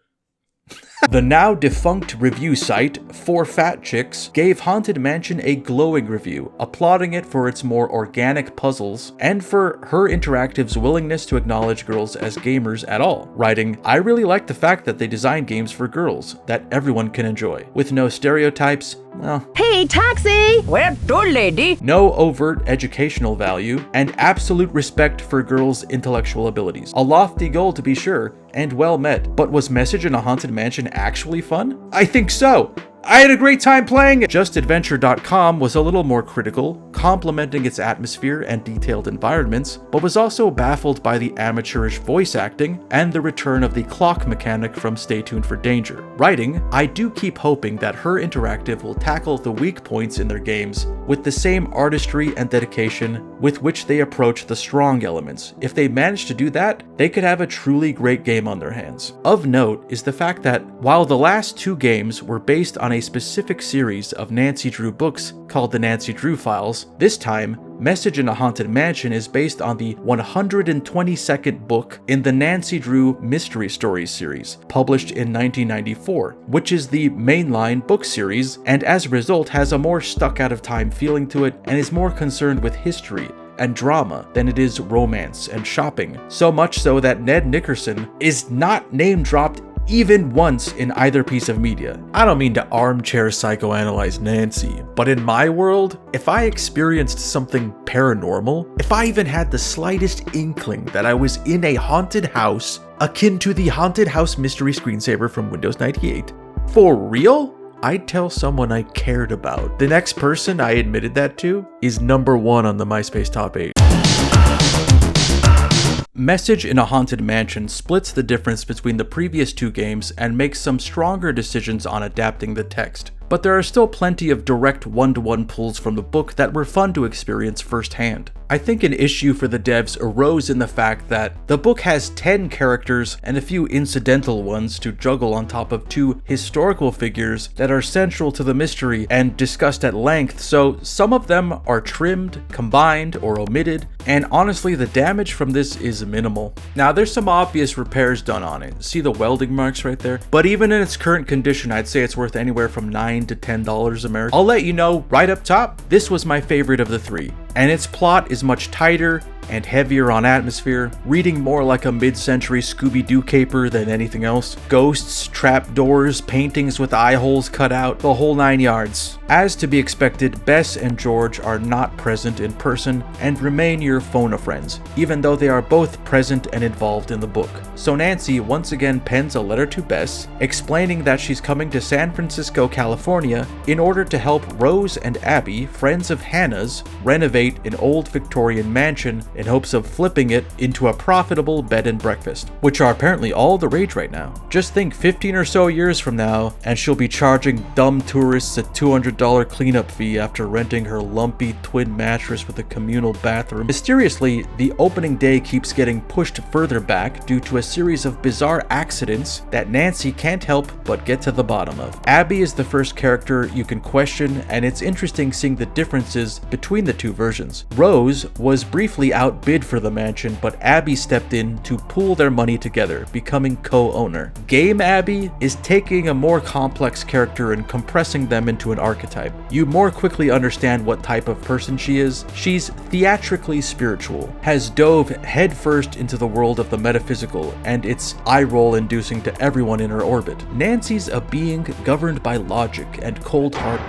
The now defunct review site, 4 Fat Chicks, gave Haunted Mansion a glowing review, applauding it for its more organic puzzles and for Her Interactive's willingness to acknowledge girls as gamers at all, writing, "I really like the fact that they design games for girls that everyone can enjoy, with no stereotypes, well, Hey, taxi! Where to, lady? no overt educational value, and absolute respect for girls' intellectual abilities. A lofty goal to be sure, and well met, but was Message in a Haunted Mansion actually fun? I think so! I had a great time playing it! JustAdventure.com was a little more critical, complimenting its atmosphere and detailed environments, but was also baffled by the amateurish voice acting and the return of the clock mechanic from Stay Tuned for Danger, writing, "I do keep hoping that Her Interactive will tackle the weak points in their games with the same artistry and dedication with which they approach the strong elements. If they manage to do that, they could have a truly great game on their hands." Of note is the fact that while the last 2 games were based on a specific series of Nancy Drew books called the Nancy Drew Files, this time, Message in a Haunted Mansion is based on the 122nd book in the Nancy Drew Mystery Stories series, published in 1994, which is the mainline book series, and as a result has a more stuck-out-of-time feeling to it and is more concerned with history and drama than it is romance and shopping, so much so that Ned Nickerson is not name-dropped even once in either piece of media. I don't mean to armchair psychoanalyze Nancy, but in my world, if I experienced something paranormal, if I even had the slightest inkling that I was in a haunted house, akin to the Haunted House Mystery Screensaver from Windows 98, for real? I'd tell someone I cared about. The next person I admitted that to is #1 on the MySpace Top 8. Message in a Haunted Mansion splits the difference between the previous 2 games and makes some stronger decisions on adapting the text. But there are still plenty of direct one-to-one pulls from the book that were fun to experience firsthand. I think an issue for the devs arose in the fact that the book has 10 characters and a few incidental ones to juggle on top of 2 historical figures that are central to the mystery and discussed at length, so some of them are trimmed, combined, or omitted, and honestly the damage from this is minimal. Now there's some obvious repairs done on it, see the welding marks right there? But even in its current condition, I'd say it's worth anywhere from $9 to $10 American. I'll let you know right up top, this was my favorite of the 3, and its plot is much tighter and heavier on atmosphere, reading more like a mid-century Scooby-Doo caper than anything else. Ghosts, trapdoors, paintings with eye holes cut out, the whole 9 yards. As to be expected, Bess and George are not present in person and remain your phone-a-friends, even though they are both present and involved in the book. So Nancy once again pens a letter to Bess, explaining that she's coming to San Francisco, California, in order to help Rose and Abby, friends of Hannah's, renovate an old Victorian mansion in hopes of flipping it into a profitable bed and breakfast, which are apparently all the rage right now. Just think 15 or so years from now, and she'll be charging dumb tourists a $200 cleanup fee after renting her lumpy twin mattress with a communal bathroom. Mysteriously, the opening day keeps getting pushed further back due to a series of bizarre accidents that Nancy can't help but get to the bottom of. Abby is the first character you can question, and it's interesting seeing the differences between the 2 versions versions. Rose was briefly outbid for the mansion, but Abby stepped in to pool their money together, becoming co-owner. Game Abby is taking a more complex character and compressing them into an archetype. You more quickly understand what type of person she is. She's theatrically spiritual, has dove headfirst into the world of the metaphysical, and it's eye-roll inducing to everyone in her orbit. Nancy's a being governed by logic and cold heart.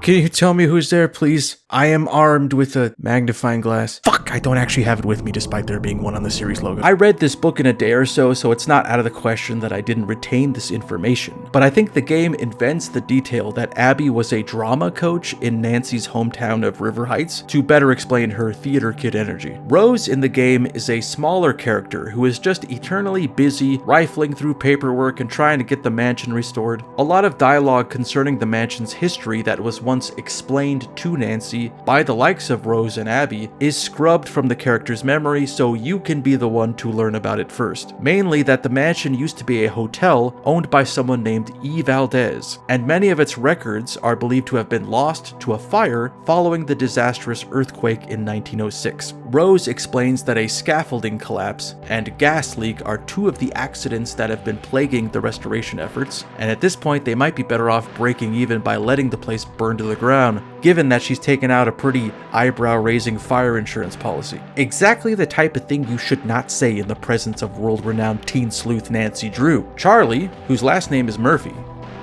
Can you tell me who's there, please? I am armed with a magnifying glass. Fuck, I don't actually have it with me despite there being one on the series logo. I read this book in a day or so it's not out of the question that I didn't retain this information. But I think the game invents the detail that Abby was a drama coach in Nancy's hometown of River Heights to better explain her theater kid energy. Rose in the game is a smaller character who is just eternally busy rifling through paperwork and trying to get the mansion restored. A lot of dialogue concerning the mansion's history that was once explained to Nancy by the likes of Rose and Abby is scrubbed from the character's memory so you can be the one to learn about it first. Mainly that the mansion used to be a hotel owned by someone named E. Valdez, and many of its records are believed to have been lost to a fire following the disastrous earthquake in 1906. Rose explains that a scaffolding collapse and gas leak are two of the accidents that have been plaguing the restoration efforts, and at this point they might be better off breaking even by letting the place burn to the ground, given that she's taken out a pretty eyebrow-raising fire insurance policy. Exactly the type of thing you should not say in the presence of world-renowned teen sleuth Nancy Drew. Charlie, whose last name is Murphy,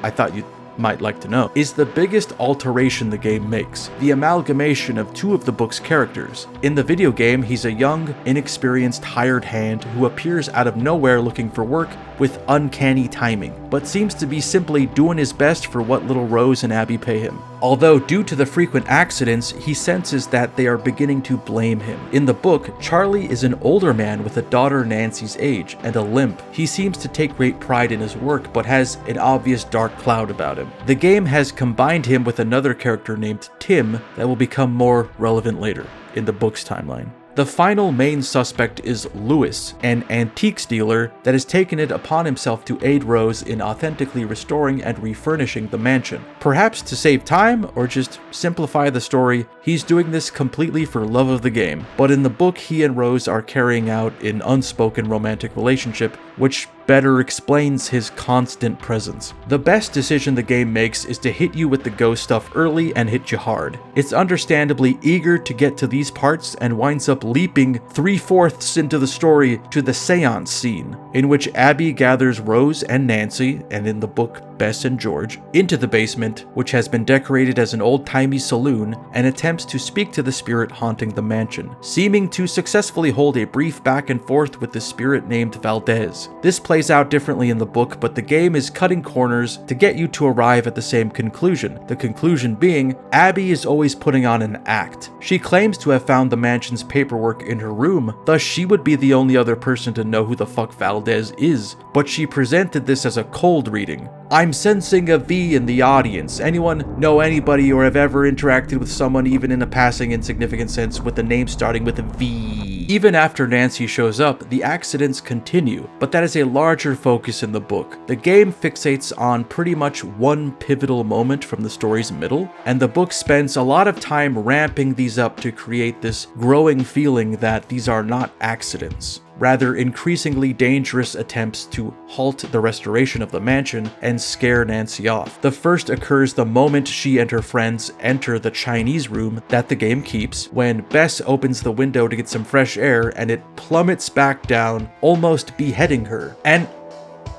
I thought you'd might like to know, is the biggest alteration the game makes, the amalgamation of two of the book's characters. In the video game, he's a young, inexperienced hired hand who appears out of nowhere looking for work with uncanny timing, but seems to be simply doing his best for what little Rose and Abby pay him. Although due to the frequent accidents, he senses that they are beginning to blame him. In the book, Charlie is an older man with a daughter Nancy's age and a limp. He seems to take great pride in his work, but has an obvious dark cloud about him. The game has combined him with another character named Tim that will become more relevant later in the book's timeline. The final main suspect is Lewis, an antiques dealer that has taken it upon himself to aid Rose in authentically restoring and refurnishing the mansion. Perhaps to save time or just simplify the story, he's doing this completely for love of the game. But in the book, he and Rose are carrying out an unspoken romantic relationship, which better explains his constant presence. The best decision the game makes is to hit you with the ghost stuff early and hit you hard. It's understandably eager to get to these parts and winds up leaping 3/4 into the story to the seance scene, in which Abby gathers Rose and Nancy, and in the book Bess and George, into the basement, which has been decorated as an old-timey saloon, and attempts to speak to the spirit haunting the mansion, seeming to successfully hold a brief back and forth with the spirit named Valdez. This plays out differently in the book, but the game is cutting corners to get you to arrive at the same conclusion. The conclusion being, Abby is always putting on an act. She claims to have found the mansion's paperwork in her room, thus she would be the only other person to know who the fuck Valdez is, but she presented this as a cold reading. I'm sensing a V in the audience. Anyone know anybody or have ever interacted with someone even in a passing insignificant sense with a name starting with a V? Even after Nancy shows up, the accidents continue, but that is a larger focus in the book. The game fixates on pretty much one pivotal moment from the story's middle, and the book spends a lot of time ramping these up to create this growing feeling that these are not accidents, rather increasingly dangerous attempts to halt the restoration of the mansion and scare Nancy off. The first occurs the moment she and her friends enter the Chinese room that the game keeps, when Bess opens the window to get some fresh air and it plummets back down, almost beheading her. And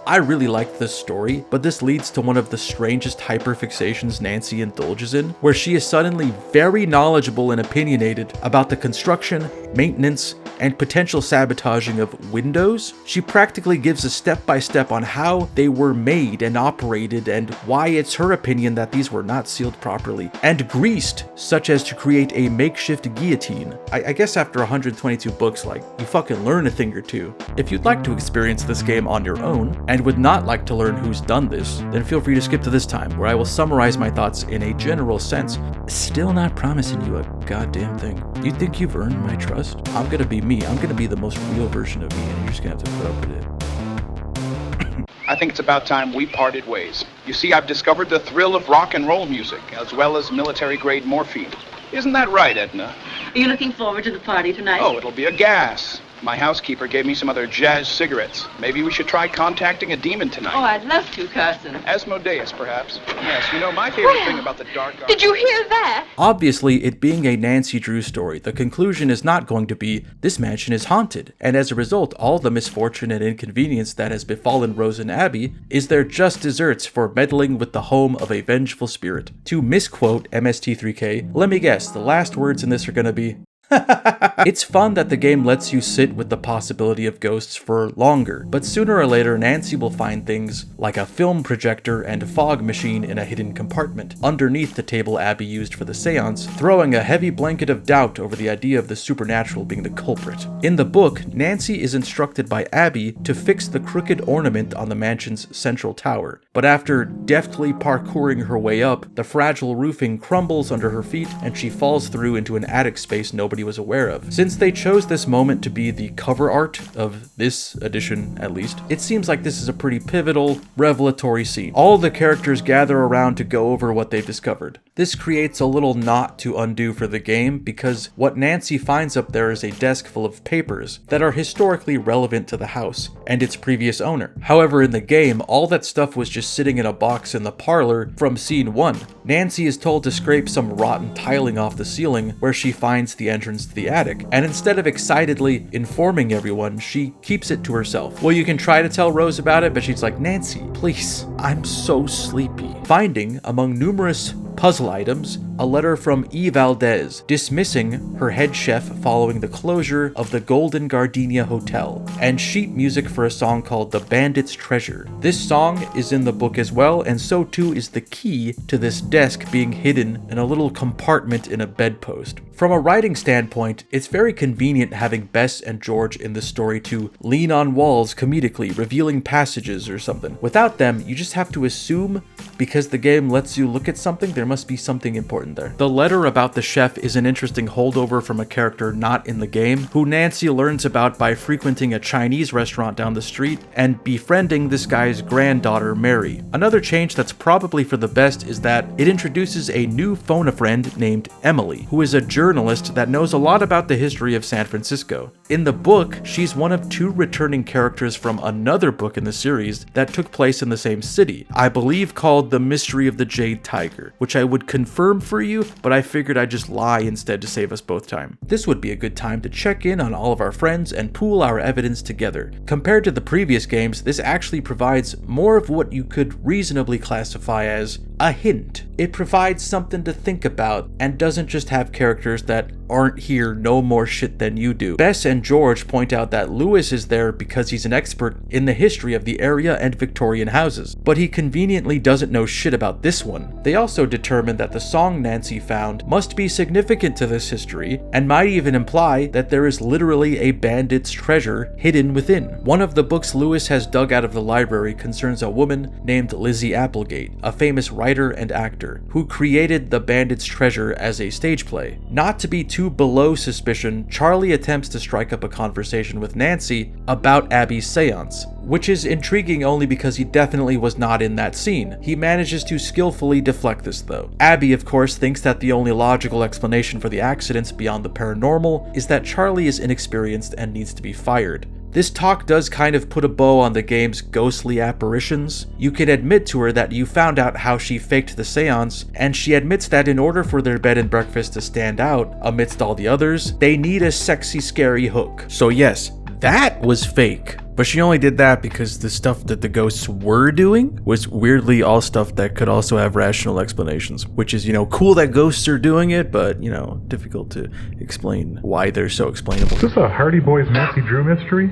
I really liked this story, but this leads to one of the strangest hyperfixations Nancy indulges in, where she is suddenly very knowledgeable and opinionated about the construction, maintenance, and potential sabotaging of windows. She practically gives a step-by-step on how they were made and operated and why it's her opinion that these were not sealed properly and greased, such as to create a makeshift guillotine. I guess after 122 books, like, you fucking learn a thing or two. If you'd like to experience this game on your own and would not like to learn who's done this, then feel free to skip to this time, where I will summarize my thoughts in a general sense. Still not promising you a goddamn thing. You think you've earned my trust? I'm gonna be me. I'm gonna be the most real version of me, and you're just gonna have to put up with it. I think it's about time we parted ways. You see, I've discovered the thrill of rock and roll music, as well as military-grade morphine. Isn't that right, Edna? Are you looking forward to the party tonight? Oh, it'll be a gas. My housekeeper gave me some other jazz cigarettes. Maybe we should try contacting a demon tonight. Oh, I'd love to, Carson. Asmodeus, perhaps. Yes, you know, my favorite thing about the dark arts... Did you hear that? Obviously, it being a Nancy Drew story, the conclusion is not going to be, this mansion is haunted, and as a result, all the misfortune and inconvenience that has befallen Rose and Abby is their just desserts for meddling with the home of a vengeful spirit. To misquote MST3K, let me guess, the last words in this are gonna be, It's fun that the game lets you sit with the possibility of ghosts for longer, but sooner or later Nancy will find things like a film projector and a fog machine in a hidden compartment underneath the table Abby used for the seance, throwing a heavy blanket of doubt over the idea of the supernatural being the culprit. In the book, Nancy is instructed by Abby to fix the crooked ornament on the mansion's central tower, but after deftly parkouring her way up, the fragile roofing crumbles under her feet and she falls through into an attic space nobody was aware of. Since they chose this moment to be the cover art of this edition, at least, it seems like this is a pretty pivotal, revelatory scene. All the characters gather around to go over what they've discovered. This creates a little knot to undo for the game because what Nancy finds up there is a desk full of papers that are historically relevant to the house and its previous owner. However, in the game, all that stuff was just sitting in a box in the parlor from scene 1. Nancy is told to scrape some rotten tiling off the ceiling where she finds the entrance to the attic, and instead of excitedly informing everyone, she keeps it to herself. Well, you can try to tell Rose about it, but she's like, Nancy, please, I'm so sleepy. Finding, among numerous puzzle items, a letter from E. Valdez dismissing her head chef following the closure of the Golden Gardenia Hotel, and sheet music for a song called The Bandit's Treasure. This song is in the book as well, and so too is the key to this desk being hidden in a little compartment in a bedpost. From a writing standpoint, it's very convenient having Bess and George in the story to lean on walls comedically, revealing passages or something. Without them, you just have to assume, because the game lets you look at something, there must be something important there. The letter about the chef is an interesting holdover from a character not in the game, who Nancy learns about by frequenting a Chinese restaurant down the street and befriending this guy's granddaughter, Mary. Another change that's probably for the best is that it introduces a new phone-a-friend named Emily, who is a journalist that knows a lot about the history of San Francisco. In the book, she's one of 2 returning characters from another book in the series that took place in the same city, I believe called The Mystery of the Jade Tiger, which I would confirm for you, but I figured I'd just lie instead to save us both time. This would be a good time to check in on all of our friends and pool our evidence together. Compared to the previous games, this actually provides more of what you could reasonably classify as a hint. It provides something to think about and doesn't just have characters that aren't here know more shit than you do. Bess and George point out that Lewis is there because he's an expert in the history of the area and Victorian houses, but he conveniently doesn't know shit about this one. They also determine that the song Nancy found must be significant to this history and might even imply that there is literally a bandit's treasure hidden within. One of the books Lewis has dug out of the library concerns a woman named Lizzie Applegate, a famous writer and actor, who created The Bandit's Treasure as a stage play. Not to be too below suspicion, Charlie attempts to strike up a conversation with Nancy about Abby's seance, which is intriguing only because he definitely was not in that scene. He manages to skillfully deflect this though. Abby, of course, thinks that the only logical explanation for the accidents beyond the paranormal is that Charlie is inexperienced and needs to be fired. This talk does kind of put a bow on the game's ghostly apparitions. You can admit to her that you found out how she faked the seance, and she admits that in order for their bed and breakfast to stand out amidst all the others, they need a sexy, scary hook. So yes, that was fake. But she only did that because the stuff that the ghosts were doing was weirdly all stuff that could also have rational explanations, which is, cool that ghosts are doing it, but, difficult to explain why they're so explainable. Is this a Hardy Boys Nancy Drew mystery?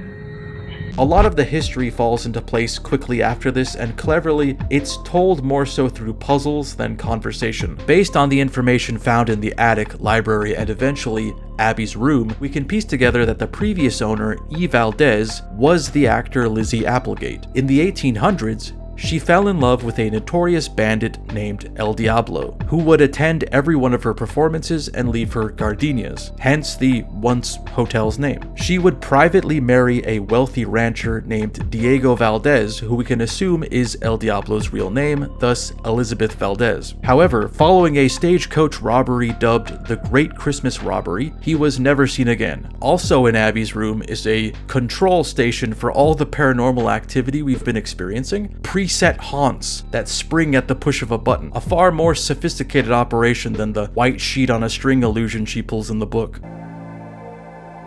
A lot of the history falls into place quickly after this, and cleverly, it's told more so through puzzles than conversation. Based on the information found in the attic, library, and eventually Abby's room, we can piece together that the previous owner, E. Valdez, was the actor Lizzie Applegate. In the 1800s, she fell in love with a notorious bandit named El Diablo, who would attend every one of her performances and leave her gardenias, hence the once hotel's name. She would privately marry a wealthy rancher named Diego Valdez, who we can assume is El Diablo's real name, thus Elizabeth Valdez. However, following a stagecoach robbery dubbed the Great Christmas Robbery, he was never seen again. Also in Abby's room is a control station for all the paranormal activity we've been experiencing, preset haunts that spring at the push of a button, a far more sophisticated operation than the white sheet on a string illusion she pulls in the book.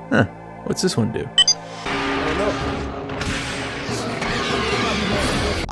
Huh, what's this one do?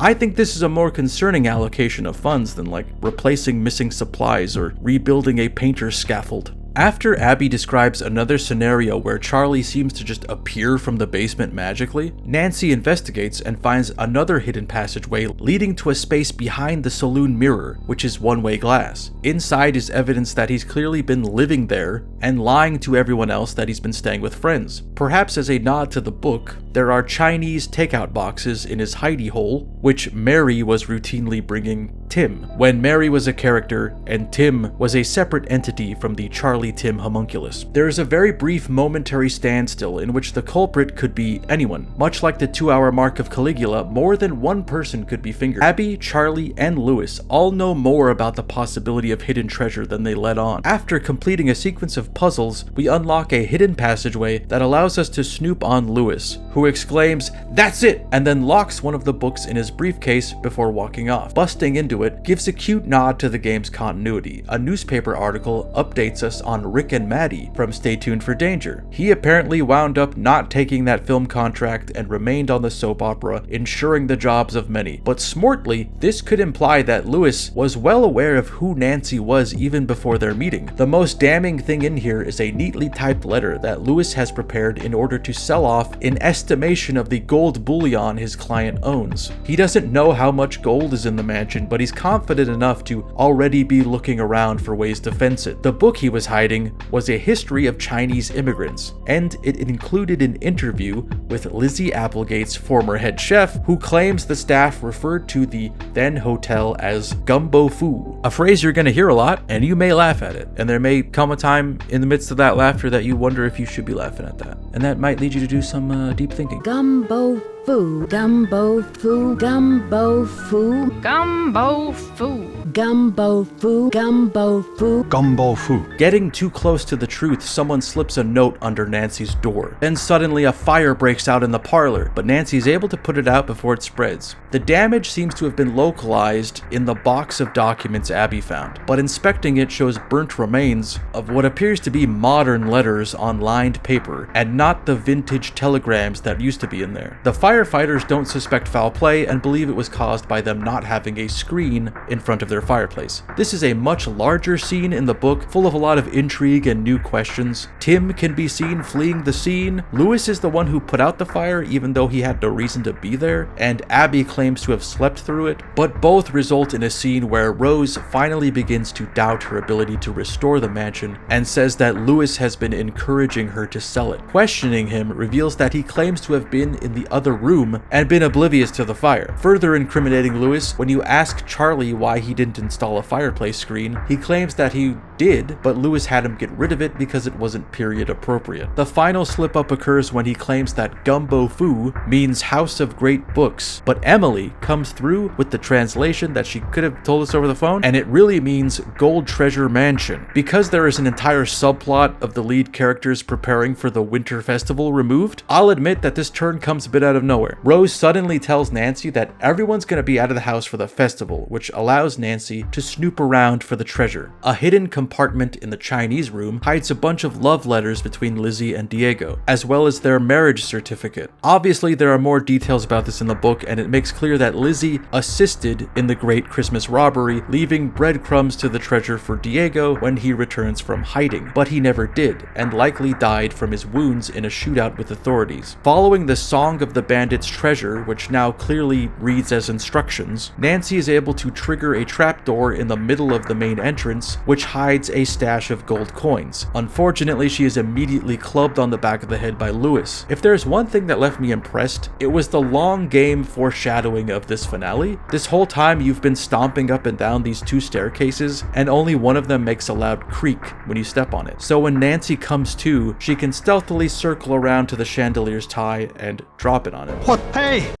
I think this is a more concerning allocation of funds than like replacing missing supplies or rebuilding a painter's scaffold. After Abby describes another scenario where Charlie seems to just appear from the basement magically, Nancy investigates and finds another hidden passageway leading to a space behind the saloon mirror, which is one-way glass. Inside is evidence that he's clearly been living there and lying to everyone else that he's been staying with friends. Perhaps as a nod to the book, there are Chinese takeout boxes in his hidey hole, which Mary was routinely bringing Tim, when Mary was a character and Tim was a separate entity from the Charlie Tim homunculus. There is a very brief momentary standstill in which the culprit could be anyone. Much like the 2-hour mark of Caligula, more than one person could be fingered. Abby, Charlie, and Lewis all know more about the possibility of hidden treasure than they let on. After completing a sequence of puzzles, we unlock a hidden passageway that allows us to snoop on Lewis, who exclaims, "That's it!" and then locks one of the books in his briefcase before walking off. Busting into it gives a cute nod to the game's continuity. A newspaper article updates us on Rick and Maddie from Stay Tuned for Danger. He apparently wound up not taking that film contract and remained on the soap opera, ensuring the jobs of many. But smartly, this could imply that Lewis was well aware of who Nancy was even before their meeting. The most damning thing in here is a neatly typed letter that Lewis has prepared in order to sell off an estimation of the gold bullion his client owns. He doesn't know how much gold is in the mansion, but he's confident enough to already be looking around for ways to fence it. The book he was hiding was a history of Chinese immigrants, and it included an interview with Lizzie Applegate's former head chef, who claims the staff referred to the then hotel as Gumbo Fu, a phrase you're going to hear a lot, and you may laugh at it, and there may come a time in the midst of that laughter that you wonder if you should be laughing at that, and that might lead you to do some deep thinking. Gumbo Fu, Gumbo Fu, Gumbo Fu, Gumbo Fu. Gumbo Fu, Gumbo Fu, Gumbo Fu. Getting too close to the truth, someone slips a note under Nancy's door. Then suddenly a fire breaks out in the parlor, but Nancy is able to put it out before it spreads. The damage seems to have been localized in the box of documents Abby found, but inspecting it shows burnt remains of what appears to be modern letters on lined paper, and not the vintage telegrams that used to be in there. The firefighters don't suspect foul play and believe it was caused by them not having a screen in front of their fireplace. This is a much larger scene in the book, full of a lot of intrigue and new questions. Tim can be seen fleeing the scene. Lewis is the one who put out the fire, even though he had no reason to be there, and Abby claims to have slept through it. But both result in a scene where Rose finally begins to doubt her ability to restore the mansion and says that Lewis has been encouraging her to sell it. Questioning him reveals that he claims to have been in the other room and been oblivious to the fire. Further incriminating Lewis, when you ask Charlie why he didn't install a fireplace screen, he claims that he did, but Lewis had him get rid of it because it wasn't period appropriate. The final slip up occurs when he claims that Gumbo Fu means House of Great Books, but Emily comes through with the translation that she could have told us over the phone, and it really means Gold Treasure Mansion. Because there is an entire subplot of the lead characters preparing for the Winter Festival removed, I'll admit that this turn comes a bit out of nowhere. Rose suddenly tells Nancy that everyone's going to be out of the house for the festival, which allows Nancy to snoop around for the treasure. A hidden compartment in the Chinese room hides a bunch of love letters between Lizzie and Diego, as well as their marriage certificate. Obviously, there are more details about this in the book, and it makes clear that Lizzie assisted in the Great Christmas Robbery, leaving breadcrumbs to the treasure for Diego when he returns from hiding. But he never did, and likely died from his wounds in a shootout with authorities. Following the Song of the bandit's treasure, which now clearly reads as instructions, Nancy is able to trigger a trapdoor in the middle of the main entrance, which hides a stash of gold coins. Unfortunately, she is immediately clubbed on the back of the head by Lewis. If there's one thing that left me impressed, it was the long game foreshadowing of this finale. This whole time you've been stomping up and down these two staircases, and only one of them makes a loud creak when you step on it. So when Nancy comes to, she can stealthily circle around to the chandelier's tie and drop it on it. What? Hey!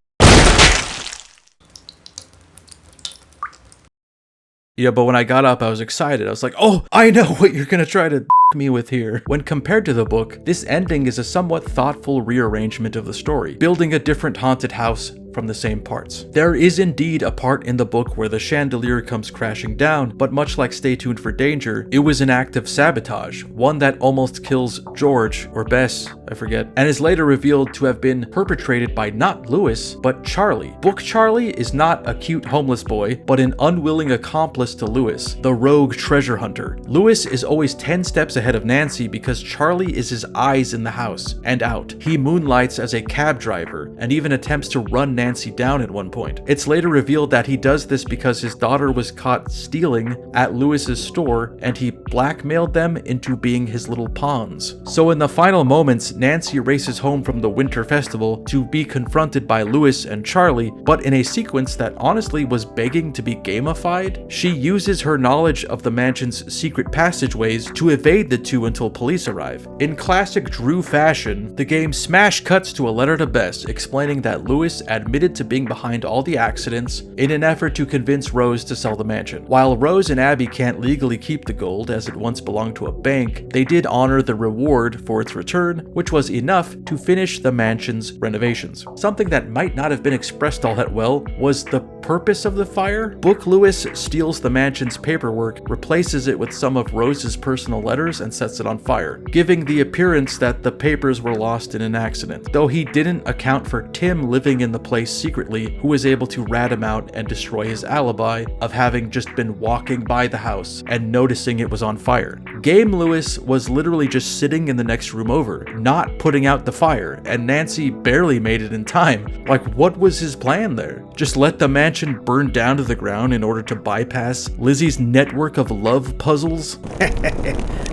Yeah, but when I got up, I was excited. I was like, oh, I know what you're gonna try to me with here. When compared to the book, this ending is a somewhat thoughtful rearrangement of the story, building a different haunted house from the same parts. There is indeed a part in the book where the chandelier comes crashing down, but much like Stay Tuned for Danger, it was an act of sabotage, one that almost kills George, or Bess, I forget, and is later revealed to have been perpetrated by not Lewis, but Charlie. Book Charlie is not a cute homeless boy, but an unwilling accomplice to Lewis, the rogue treasure hunter. Lewis is always 10 steps ahead of Nancy because Charlie is his eyes in the house and out. He moonlights as a cab driver and even attempts to run Nancy down at one point. It's later revealed that he does this because his daughter was caught stealing at Lewis's store and he blackmailed them into being his little pawns. So in the final moments, Nancy races home from the winter festival to be confronted by Lewis and Charlie, but in a sequence that honestly was begging to be gamified. She uses her knowledge of the mansion's secret passageways to evade the two until police arrive. In classic Drew fashion, the game smash cuts to a letter to Bess explaining that Lewis admitted to being behind all the accidents in an effort to convince Rose to sell the mansion. While Rose and Abby can't legally keep the gold as it once belonged to a bank, they did honor the reward for its return, which was enough to finish the mansion's renovations. Something that might not have been expressed all that well was the purpose of the fire. Book Lewis steals the mansion's paperwork, replaces it with some of Rose's personal letters, and sets it on fire, giving the appearance that the papers were lost in an accident, though he didn't account for Tim living in the place secretly, who was able to rat him out and destroy his alibi of having just been walking by the house and noticing it was on fire. Game Lewis was literally just sitting in the next room over, not putting out the fire, and Nancy barely made it in time. Like, what was his plan there? Just let the mansion burn down to the ground in order to bypass Lizzie's network of love puzzles?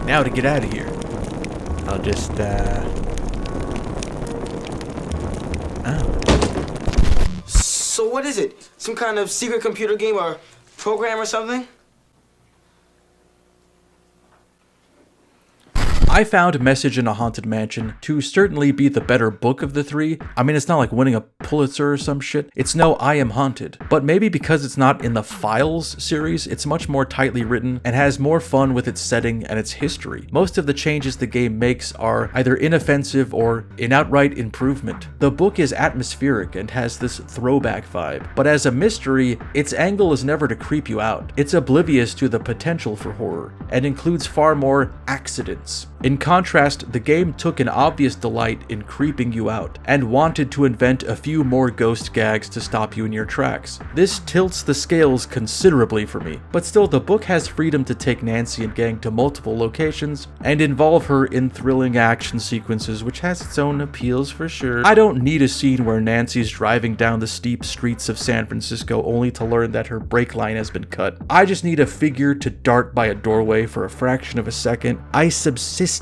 Now to get out of here, I'll just, So what is it? Some kind of secret computer game or program or something? I found Message in a Haunted Mansion to certainly be the better book of the three. I mean, it's not like winning a Pulitzer or some shit. It's no I Am Haunted. But maybe because it's not in the Files series, it's much more tightly written and has more fun with its setting and its history. Most of the changes the game makes are either inoffensive or an outright improvement. The book is atmospheric and has this throwback vibe, but as a mystery, its angle is never to creep you out. It's oblivious to the potential for horror and includes far more accidents. In contrast, the game took an obvious delight in creeping you out and wanted to invent a few more ghost gags to stop you in your tracks. This tilts the scales considerably for me, but still the book has freedom to take Nancy and gang to multiple locations and involve her in thrilling action sequences, which has its own appeals for sure. I don't need a scene where Nancy's driving down the steep streets of San Francisco only to learn that her brake line has been cut. I just need a figure to dart by a doorway for a fraction of a second. I subsist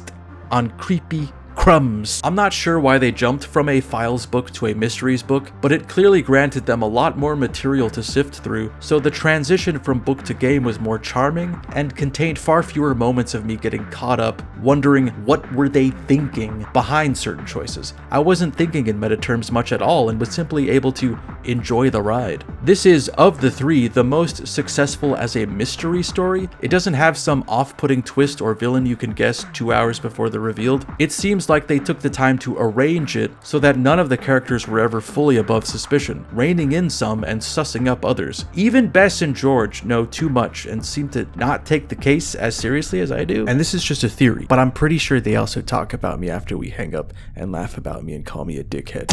on creepy crumbs. I'm not sure why they jumped from a Files book to a Mysteries book, but it clearly granted them a lot more material to sift through, so the transition from book to game was more charming and contained far fewer moments of me getting caught up wondering what were they thinking behind certain choices. I wasn't thinking in meta terms much at all and was simply able to enjoy the ride. This is, of the three, the most successful as a mystery story. It doesn't have some off-putting twist or villain you can guess 2 hours before they're revealed. It seems like they took the time to arrange it so that none of the characters were ever fully above suspicion, reining in some and sussing up others. Even Bess and George know too much and seem to not take the case as seriously as I do. And this is just a theory, but I'm pretty sure they also talk about me after we hang up and laugh about me and call me a dickhead.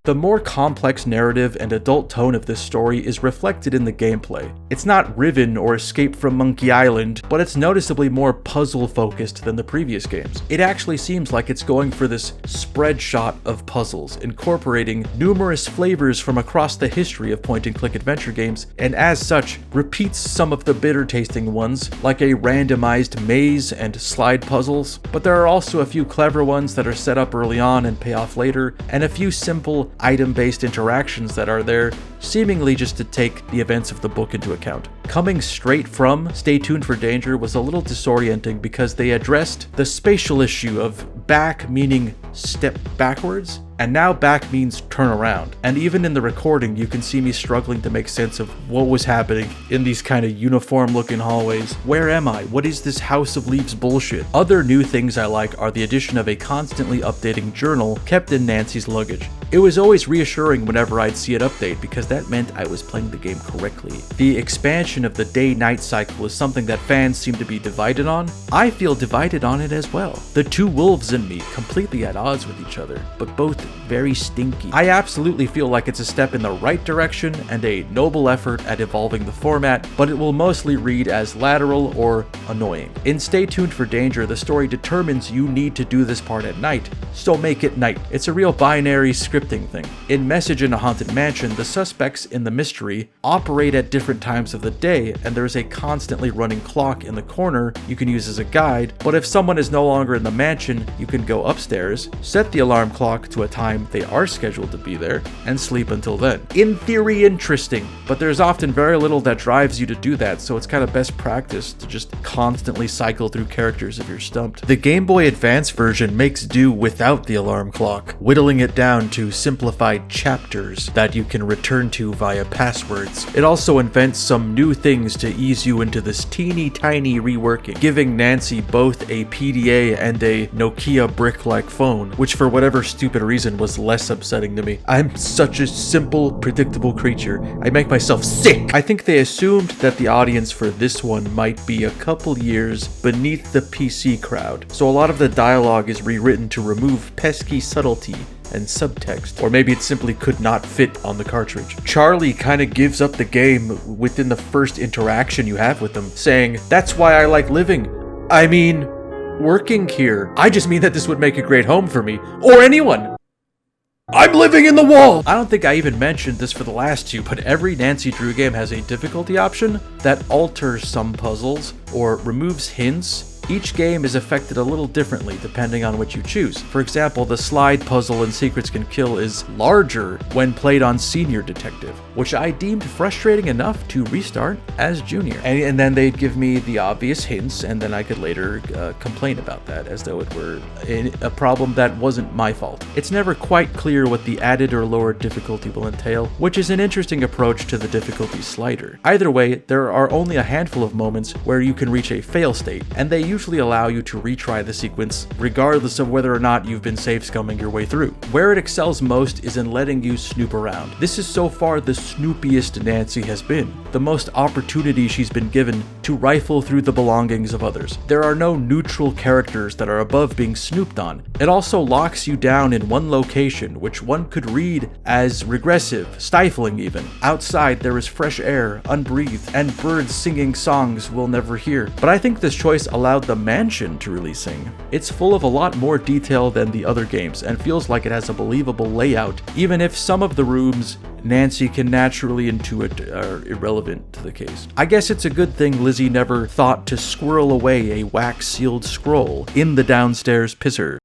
The more complex narrative and adult tone of this story is reflected in the gameplay. It's not Riven or Escape from Monkey Island, but it's noticeably more puzzle-focused than the previous games. It actually seems like it's going for this spread shot of puzzles, incorporating numerous flavors from across the history of point-and-click adventure games, and as such, repeats some of the bitter-tasting ones, like a randomized maze and slide puzzles. But there are also a few clever ones that are set up early on and pay off later, and a few simple item-based interactions that are there seemingly just to take the events of the book into account. Coming straight from Stay Tuned for Danger was a little disorienting because they addressed the spatial issue of back meaning step backwards, and now back means turn around. And even in the recording, you can see me struggling to make sense of what was happening in these kind of uniform looking hallways. Where am I? What is this House of Leaves bullshit? Other new things I like are the addition of a constantly updating journal kept in Nancy's luggage. It was always reassuring whenever I'd see it update because that meant I was playing the game correctly. The expansion of the day-night cycle is something that fans seem to be divided on. I feel divided on it as well. The two wolves in me completely at odds with each other, but both very stinky. I absolutely feel like it's a step in the right direction and a noble effort at evolving the format, but it will mostly read as lateral or annoying. In Stay Tuned for Danger, the story determines you need to do this part at night, so make it night. It's a real binary scripting thing. In Message in a Haunted Mansion, the suspects in the mystery operate at different times of the day, and there's a constantly running clock in the corner you can use as a guide, but if someone is no longer in the mansion, you can go upstairs, set the alarm clock to a time they are scheduled to be there, and sleep until then. In theory, interesting, but there's often very little that drives you to do that, so it's kind of best practice to just constantly cycle through characters if you're stumped. The Game Boy Advance version makes do without the alarm clock, whittling it down to simplified chapters that you can return to via passwords. It also invents some new things to ease you into this teeny tiny reworking, giving Nancy both a PDA and a Nokia brick-like phone, which for whatever stupid reason was less upsetting to me. I'm such a simple, predictable creature. I make myself sick! I think they assumed that the audience for this one might be a couple years beneath the PC crowd, so a lot of the dialogue is rewritten to remove pesky subtlety and subtext, or maybe it simply could not fit on the cartridge. Charlie kind of gives up the game within the first interaction you have with him, saying, "That's why I like living. I mean, working here. I just mean that this would make a great home for me, or anyone. I'm living in the wall!" I don't think I even mentioned this for the last two, but every Nancy Drew game has a difficulty option that alters some puzzles or removes hints. Each game is affected a little differently depending on what you choose. For example, the slide puzzle in Secrets Can Kill is larger when played on Senior Detective, which I deemed frustrating enough to restart as Junior. And then they'd give me the obvious hints, and then I could later complain about that as though it were a problem that wasn't my fault. It's never quite clear what the added or lowered difficulty will entail, which is an interesting approach to the difficulty slider. Either way, there are only a handful of moments where you can reach a fail state, and they usually allow you to retry the sequence regardless of whether or not you've been safe scumming your way through. Where it excels most is in letting you snoop around. This is so far the snoopiest Nancy has been, the most opportunity she's been given to rifle through the belongings of others. There are no neutral characters that are above being snooped on. It also locks you down in one location, which one could read as regressive, stifling even. Outside there is fresh air, unbreathed, and birds singing songs we'll never hear. But I think this choice allowed the mansion to really sing. It's full of a lot more detail than the other games and feels like it has a believable layout, even if some of the rooms Nancy can naturally intuit are irrelevant to the case. I guess it's a good thing Lizzie never thought to squirrel away a wax-sealed scroll in the downstairs pisser.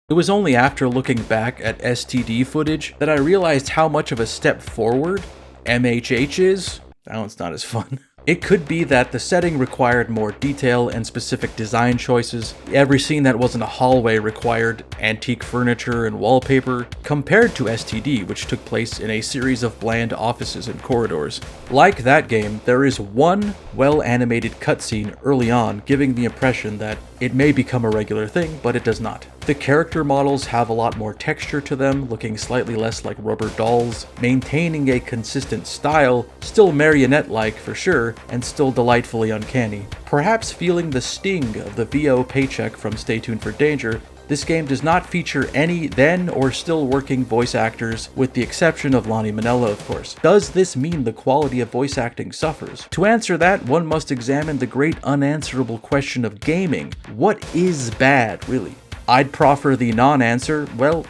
It was only after looking back at STD footage that I realized how much of a step forward MHH is. That one's not as fun. It could be that the setting required more detail and specific design choices. Every scene that wasn't a hallway required antique furniture and wallpaper, compared to STD, which took place in a series of bland offices and corridors. Like that game, there is one well-animated cutscene early on, giving the impression that it may become a regular thing, but it does not. The character models have a lot more texture to them, looking slightly less like rubber dolls, maintaining a consistent style, still marionette-like for sure, and still delightfully uncanny. Perhaps feeling the sting of the VO paycheck from Stay Tuned for Danger, this game does not feature any then or still working voice actors, with the exception of Lonnie Minella, of course. Does this mean the quality of voice acting suffers? To answer that, one must examine the great unanswerable question of gaming. What is bad, really? I'd proffer the non-answer, well,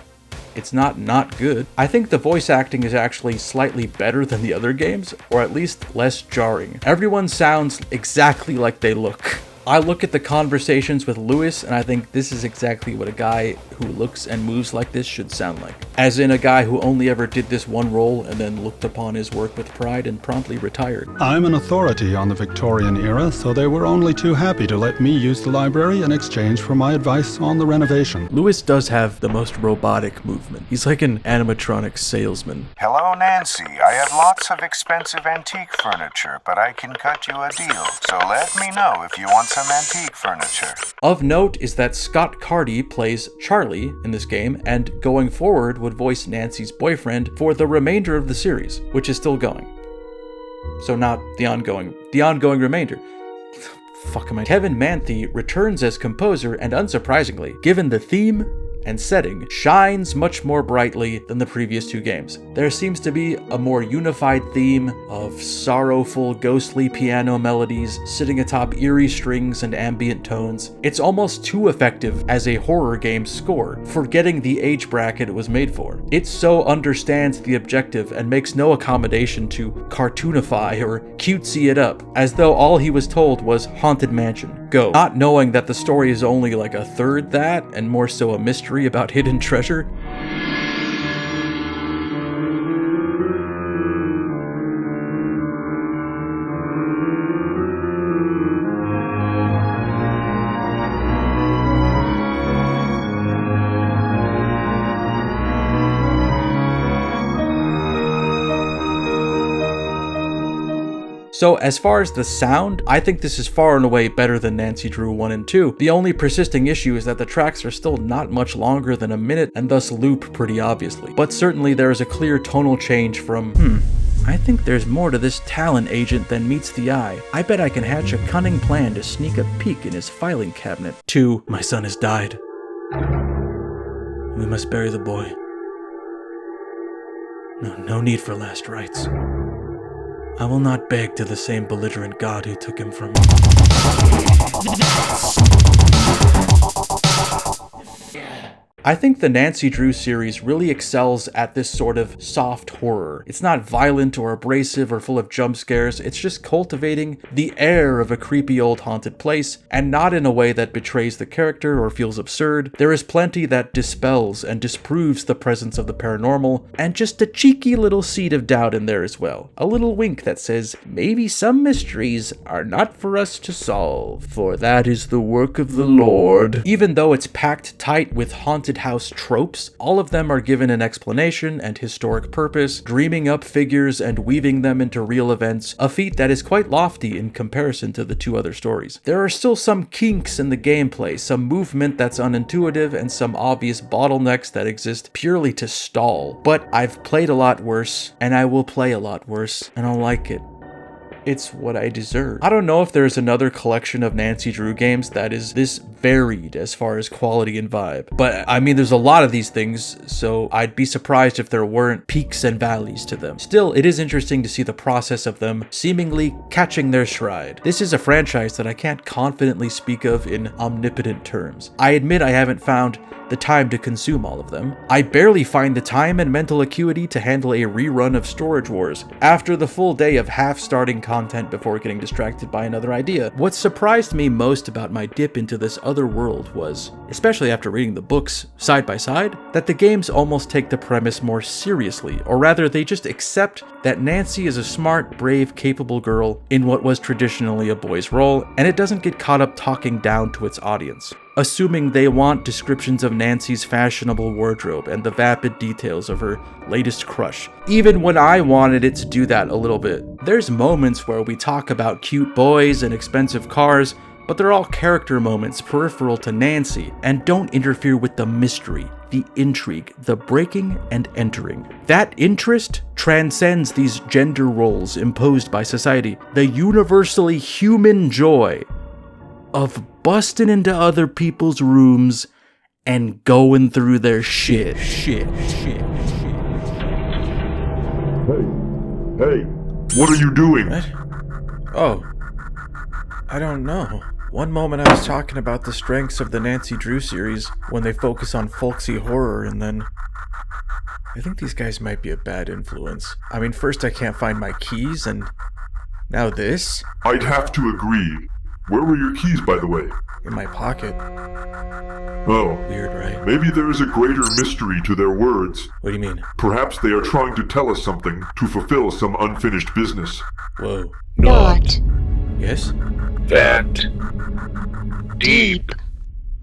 it's not good. I think the voice acting is actually slightly better than the other games, or at least less jarring. Everyone sounds exactly like they look. I look at the conversations with Lewis and I think this is exactly what a guy who looks and moves like this should sound like. As in a guy who only ever did this one role and then looked upon his work with pride and promptly retired. I'm an authority on the Victorian era, so they were only too happy to let me use the library in exchange for my advice on the renovation. Lewis does have the most robotic movement. He's like an animatronic salesman. Hello, Nancy. I have lots of expensive antique furniture, but I can cut you a deal, so let me know if you want some antique furniture. Of note is that Scott Carty plays Charlie in this game, and going forward would voice Nancy's boyfriend for the remainder of the series, which is still going. So not the ongoing remainder. Fuck am I? Kevin Manthe returns as composer, and unsurprisingly, given the theme and setting, shines much more brightly than the previous two games. There seems to be a more unified theme of sorrowful, ghostly piano melodies sitting atop eerie strings and ambient tones. It's almost too effective as a horror game score, forgetting the age bracket it was made for. It so understands the objective and makes no accommodation to cartoonify or cutesy it up, as though all he was told was Haunted Mansion, go. Not knowing that the story is only like a third that, and more so a mystery about hidden treasure. So as far as the sound, I think this is far and away better than Nancy Drew 1 and 2. The only persisting issue is that the tracks are still not much longer than a minute and thus loop pretty obviously. But certainly there is a clear tonal change from, I think there's more to this Talon agent than meets the eye. I bet I can hatch a cunning plan to sneak a peek in his filing cabinet, to, my son has died. We must bury the boy. No need for last rites. I will not beg to the same belligerent god who took him from me. I think the Nancy Drew series really excels at this sort of soft horror. It's not violent or abrasive or full of jump scares, it's just cultivating the air of a creepy old haunted place, and not in a way that betrays the character or feels absurd. There is plenty that dispels and disproves the presence of the paranormal, and just a cheeky little seed of doubt in there as well. A little wink that says, maybe some mysteries are not for us to solve, for that is the work of the Lord. Even though it's packed tight with haunted house tropes, all of them are given an explanation and historic purpose, dreaming up figures and weaving them into real events, a feat that is quite lofty in comparison to the two other stories. There are still some kinks in the gameplay, some movement that's unintuitive, and some obvious bottlenecks that exist purely to stall. But I've played a lot worse, and I will play a lot worse, and I'll like it. It's what I deserve. I don't know if there's another collection of Nancy Drew games that is this varied as far as quality and vibe. But I mean, there's a lot of these things, so I'd be surprised if there weren't peaks and valleys to them. Still, it is interesting to see the process of them seemingly catching their stride. This is a franchise that I can't confidently speak of in omnipotent terms. I admit I haven't found the time to consume all of them. I barely find the time and mental acuity to handle a rerun of Storage Wars after the full day of half-starting content before getting distracted by another idea. What surprised me most about my dip into this other world was, especially after reading the books side by side, that the games almost take the premise more seriously, or rather they just accept that Nancy is a smart, brave, capable girl in what was traditionally a boy's role, and it doesn't get caught up talking down to its audience, assuming they want descriptions of Nancy's fashionable wardrobe and the vapid details of her latest crush, even when I wanted it to do that a little bit. There's moments where we talk about cute boys and expensive cars, but they're all character moments peripheral to Nancy and don't interfere with the mystery, the intrigue, the breaking and entering. That interest transcends these gender roles imposed by society, the universally human joy of busting into other people's rooms and going through their shit. Hey, what are you doing? What? Oh, I don't know. One moment I was talking about the strengths of the Nancy Drew series when they focus on folksy horror, and then I think these guys might be a bad influence. I mean, first I can't find my keys, and now this? I'd have to agree. Where were your keys, by the way? In my pocket. Oh. Weird, right? Maybe there is a greater mystery to their words. What do you mean? Perhaps they are trying to tell us something to fulfill some unfinished business. Whoa. Not Yes? that deep.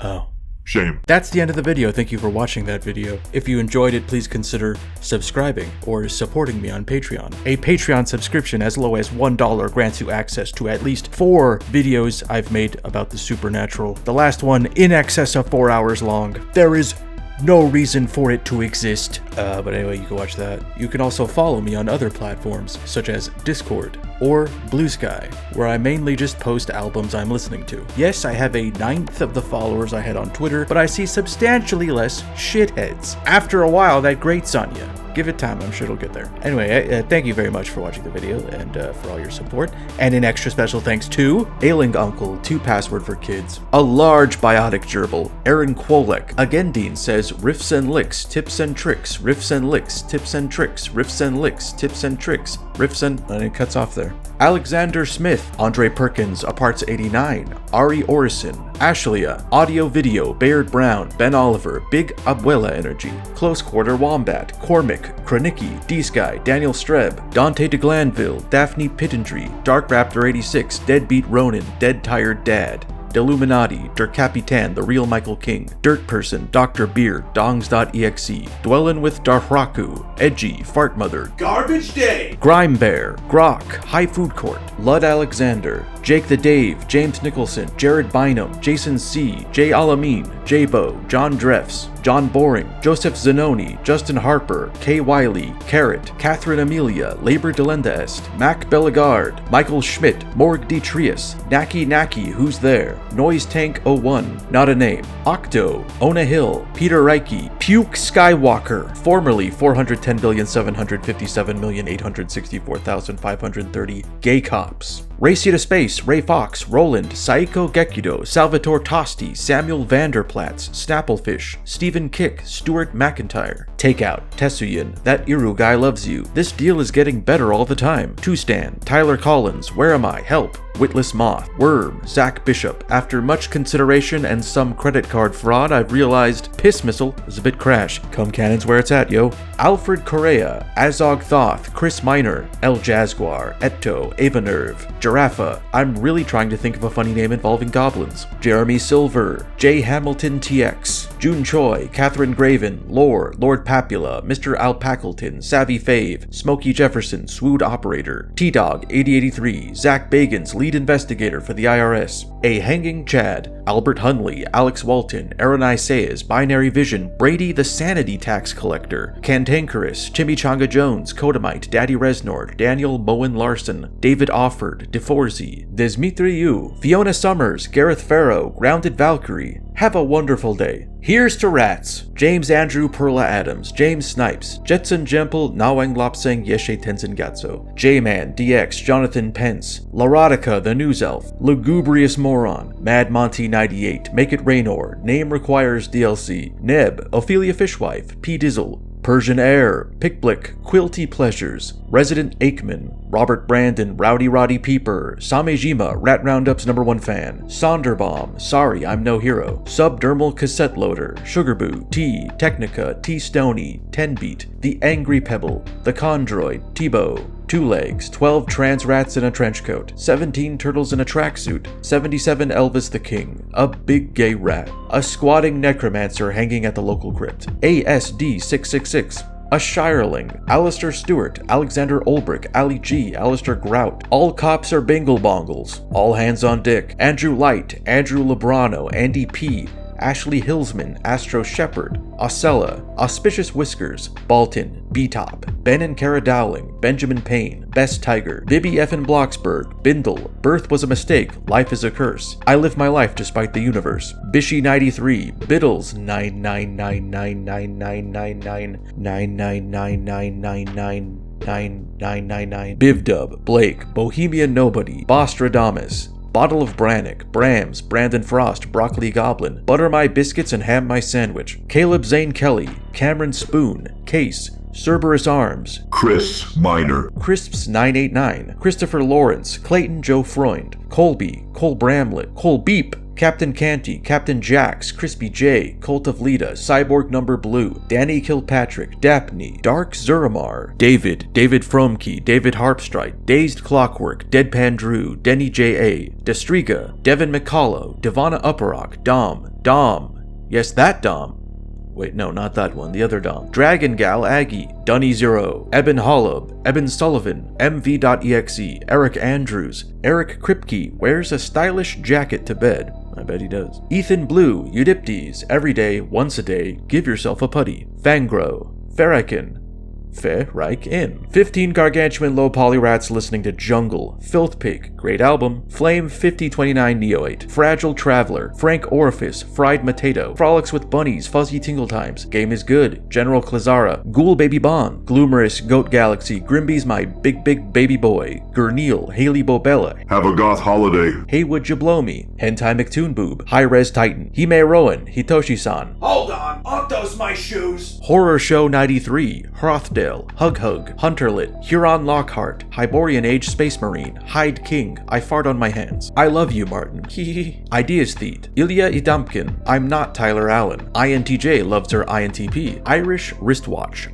Oh. Shame. That's the end of the video. Thank you for watching that video. If you enjoyed it, please consider subscribing or supporting me on Patreon. A Patreon subscription as low as $1 grants you access to at least 4 videos I've made about the supernatural. The last one in excess of 4 hours long. There is no reason for it to exist. But anyway, you can watch that. You can also follow me on other platforms, such as Discord or Blue Sky, where I mainly just post albums I'm listening to. Yes, I have a 1/9 of the followers I had on Twitter, but I see substantially less shitheads. After a while, that grates on you. Give it time, I'm sure it'll get there. Anyway, thank you very much for watching the video and for all your support. And an extra special thanks to Ailing Uncle, 2Password for Kids, A Large Biotic Gerbil, Aaron Kwolek. Again, Dean says, riffs and licks, tips and tricks, riffs and licks, tips and tricks, riffs and licks, tips and tricks, riffs and it cuts off there. Alexander Smith, Andre Perkins, Aparts 89, Ari Orison, Ashleya, Audio Video, Bayard Brown, Ben Oliver, Big Abuela Energy, Close Quarter Wombat, Cormick, Kranicki, D-Sky, Daniel Streb, Dante de Glanville, Daphne Pittendry, Dark Raptor 86, Deadbeat Ronin, Dead Tired Dad, Deluminati, Der Capitan, The Real Michael King, Dirt Person, Dr. Beard, Dongs.exe, Dwellin' with Darhraku, Edgy, Fart Mother, Garbage Day, Grime Bear, Grok, High Food Court, Lud Alexander, Jake the Dave, James Nicholson, Jared Bynum, Jason C, Jay Alameen, J-Bo, John Dreffs, John Boring, Joseph Zanoni, Justin Harper, Kay Wiley, Carrot, Catherine Amelia, Labor Delenda Est, Mac Bellegarde, Michael Schmidt, Morg Detrius, Naki, Who's There, Noise Tank 01, Not a Name, Octo, Ona Hill, Peter Reiki, Puke Skywalker, formerly 410,757,864,530 Gay Cops, Race You to Space, Ray Fox, Roland, Saiko Gekido, Salvatore Tosti, Samuel Vanderplatz, Snapplefish, Stephen Kick, Stuart McIntyre, Takeout, Tessuyin, That Iru Guy Loves You, This Deal is Getting Better All the Time, Two Stan, Tyler Collins, Where Am I? Help, Witless Moth, Worm, Zach Bishop. After much consideration and some credit card fraud, I've realized Piss Missile is a bit crash. Come cannons where it's at, yo. Alfred Correa, Azog Thoth, Chris Miner, El Jaguar, Etto, Avanerve, Giraffa. I'm really trying to think of a funny name involving goblins. Jeremy Silver, J. Hamilton TX, June Choi, Catherine Graven, Lore, Lord Papula, Mr. Alpackelton, Savvy Fave, Smokey Jefferson, Swood Operator, T-Dog 8083, Zach Bagans, Lead Investigator for the IRS, A Hanging Chad, Albert Hunley, Alex Walton, Aaron Isaias, Binary Vision, Brady the Sanity Tax Collector, Cantankerous, Chimichanga Jones, Kodamite, Daddy Resnord, Daniel Moen Larson, David Offord, DeForzi, Desmitriou, Fiona Summers, Gareth Farrow, Grounded Valkyrie. Have a wonderful day. Here's to rats. James Andrew Perla Adams, James Snipes, Jetson Jempel, Nawang Lopsang Yeshe Tenzin Gatso, J-Man, DX, Jonathan Pence, Larotica, the News Elf, Lugubrious Moron, Mad Monty 98, Make It Raynor, Name Requires DLC, Neb, Ophelia Fishwife, P. Dizzle, Persian Air, Pickblick, Quilty Pleasures, Resident Aikman, Robert Brandon, Rowdy Roddy Peeper, Samejima, Rat Roundup's #1 fan, Sonderbomb, Sorry I'm No Hero, Subdermal Cassette Loader, Sugarboo, T, Technica, T Stony, 10-Beat, The Angry Pebble, The Condroid, Tebow, 2 Legs, 12 trans rats in a trench coat, 17 turtles in a tracksuit, 77 Elvis the King, a big gay rat, a squatting necromancer hanging at the local crypt, ASD 666, a Shireling, Alistair Stewart, Alexander Olbrich, Ali G, Alistair Grout, All Cops Are Bingle Bongles, All Hands on Dick, Andrew Light, Andrew Lebrano, Andy P, Ashley Hillsman, Astro Shepherd, Osella, Auspicious Whiskers, Balton, B-Top, Ben and Kara Dowling, Benjamin Payne, Best Tiger, Bibby Effin Blocksberg, Bindle, Birth Was a Mistake, Life is a Curse, I Live My Life Despite the Universe, Bishy 93, Biddles 999999999999999, Bivdub, Blake, Bohemian Nobody, Bostradamus, Bottle of Brannick, Brahms, Brandon Frost, Broccoli Goblin, Butter My Biscuits and Ham My Sandwich, Caleb Zane Kelly, Cameron Spoon, Case, Cerberus Arms, Chris Minor, Crisps 989, Christopher Lawrence, Clayton Joe Freund, Colby, Cole Bramlett, Cole Beep, Captain Canty, Captain Jax, Crispy J, Cult of Lita, Cyborg Number Blue, Danny Kilpatrick, Dapney, Dark Zuramar, David Fromke, David Harpstrite, Dazed Clockwork, Deadpan Drew, Denny J.A., Destriga, Devin McCullough, Devonna Upperock, Dom, yes, that Dom. Wait, no, not that one, the other Dom. Dragon Gal Aggie, Dunny Zero, Eben Hollub, Eben Sullivan, MV.exe, Eric Andrews, Eric Kripke wears a stylish jacket to bed. I bet he does. Ethan Blue, Eudiptes, every day, once a day, give yourself a putty. Fangro, Ferrican, 15 gargantuan low poly rats listening to Jungle, Filth Pig, great album, Flame 5029 Neo8, Fragile Traveler, Frank Orifice, Fried Potato, Frolics with Bunnies, Fuzzy Tingle Times, Game is Good, General Klazara, Ghoul Baby Bond, Gloomerous, Goat Galaxy, Grimby's My Big Baby Boy, Gurneel, Haley Bobella, Have a Goth Holiday, Hey Would You Blow Me, Hentai McToon Boob, High Res Titan, Hime Rowan, Hitoshi-san, Hold on, aren't those my shoes? Horror Show 93, Hrothdale, Hug, Hunterlit, Huron Lockhart, Hyborian Age Space Marine, Hyde King, I Fart on My Hands, I Love You Martin, Hehe, Ideas Theet, Ilya Idampkin, I'm Not Tyler Allen, INTJ loves her INTP, Irish Wristwatch,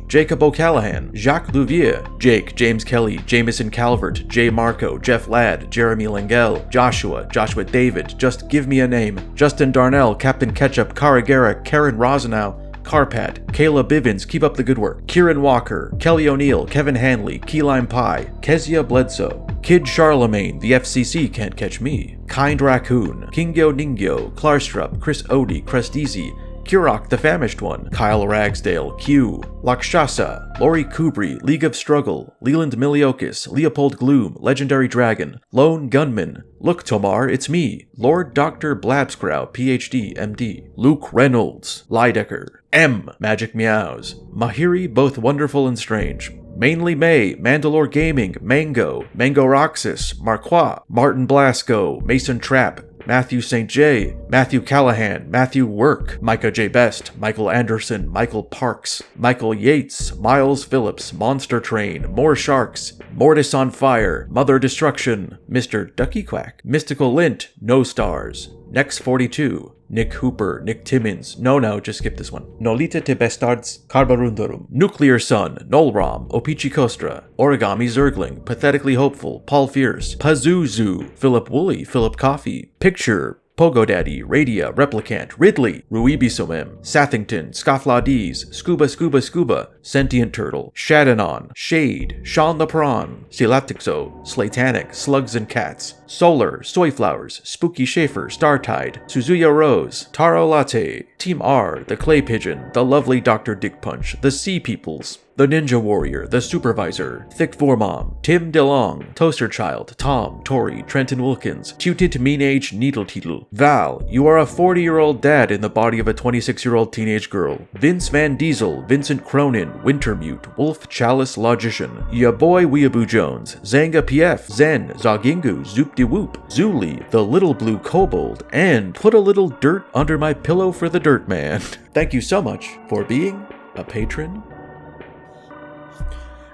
Jacob O'Callahan, Jacques Louvier, Jake, James Kelly, Jameson Calvert, Jay Marco, Jeff Ladd, Jeremy Langell, Joshua David, Just Give Me a Name, Justin Darnell, Captain Ketchup, Karagera, Karen Rosenow, Carpat, Kayla Bivens, keep up the good work, Kieran Walker, Kelly O'Neill, Kevin Hanley, Key Lime Pie, Kezia Bledsoe, Kid Charlemagne, the FCC can't catch me, Kind Raccoon, Kingyo Ningyo, Klarstrup, Chris Odie, Cresteezy, Kurok the Famished One, Kyle Ragsdale, Q, Lakshasa, Lori Kubri, League of Struggle, Leland Miliokis, Leopold Gloom, Legendary Dragon, Lone Gunman, Look Tomar, it's me, Lord Dr. Blabscrow, PhD, MD, Luke Reynolds, Lydecker, M, Magic Meows, Mahiri, both wonderful and strange, Mainly May, Mandalore Gaming, Mango Roxas, Marquois, Martin Blasco, Mason Trapp, Matthew St. J, Matthew Callahan, Matthew Work, Micah J. Best, Michael Anderson, Michael Parks, Michael Yates, Miles Phillips, Monster Train, More Sharks, Mortis on Fire, Mother Destruction, Mr. Ducky Quack, Mystical Lint, No Stars, Nex 42, Nick Hooper, Nick Timmins, no, just skip this one. Nolita te Bestards, Carborundorum, Nuclear Sun, Nolram, Opichi Kostra, Origami Zergling, Pathetically Hopeful, Paul Fierce, Pazuzu, Philip Woolley, Philip Coffee, Picture, Pogo Daddy, Radia, Replicant, Ridley, Ruibisomem, Sathington, Scofflaudies, Scuba, Sentient Turtle, Shadanon, Shade, Sean the Prawn, Silaptixo, Slatanic, Slugs and Cats, Solar, Soyflowers, Spooky Schaefer, Startide, Suzuya Rose, Taro Latte, Team R, The Clay Pigeon, The Lovely Dr. Dick Punch, The Sea Peoples, The Ninja Warrior, The Supervisor, Thick Vormom, Tim DeLong, Toaster Child, Tom, Tori, Trenton Wilkins, Tutit Mean Age Needle Teedle, Val, you are a 40-year-old dad in the body of a 26-year-old teenage girl, Vince Van Diesel, Vincent Cronin, Wintermute, Wolf Chalice Logician, Ya Boy Weeaboo Jones, Zanga PF, Zen, Zogingu, Zoop De Whoop, Zuli, The Little Blue Kobold, and Put a Little Dirt Under My Pillow for the Dirt Man. Thank you so much for being a patron.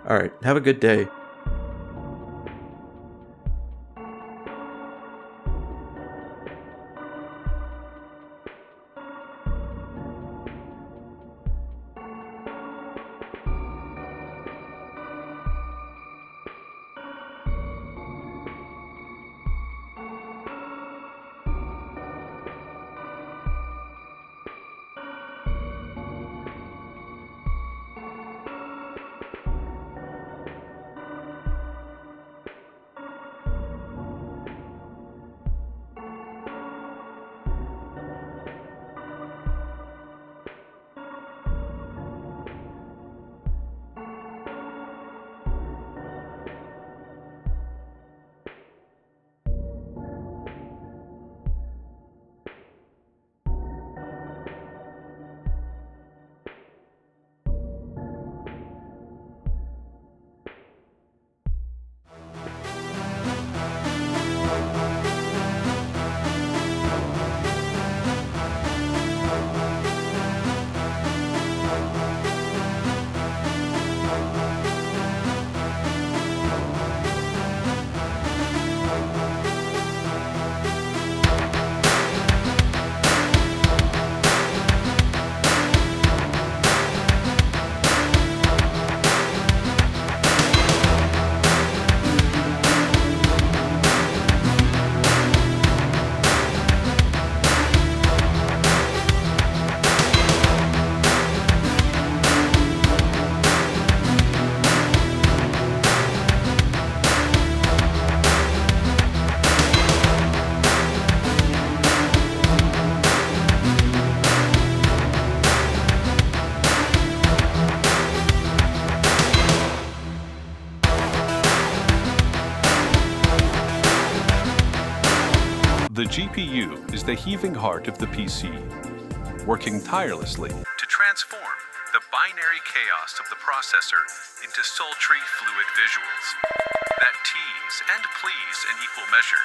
Alright, have a good day. GPU is the heaving heart of the PC, working tirelessly to transform the binary chaos of the processor into sultry, fluid visuals that tease and please in equal measure.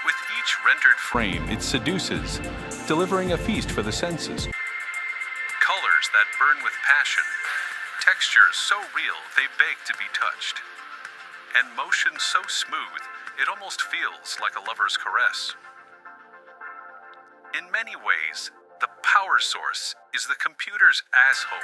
With each rendered frame, it seduces, delivering a feast for the senses. Colors that burn with passion, textures so real they beg to be touched, and motion so smooth it almost feels like a lover's caress. In many ways, the power source is the computer's asshole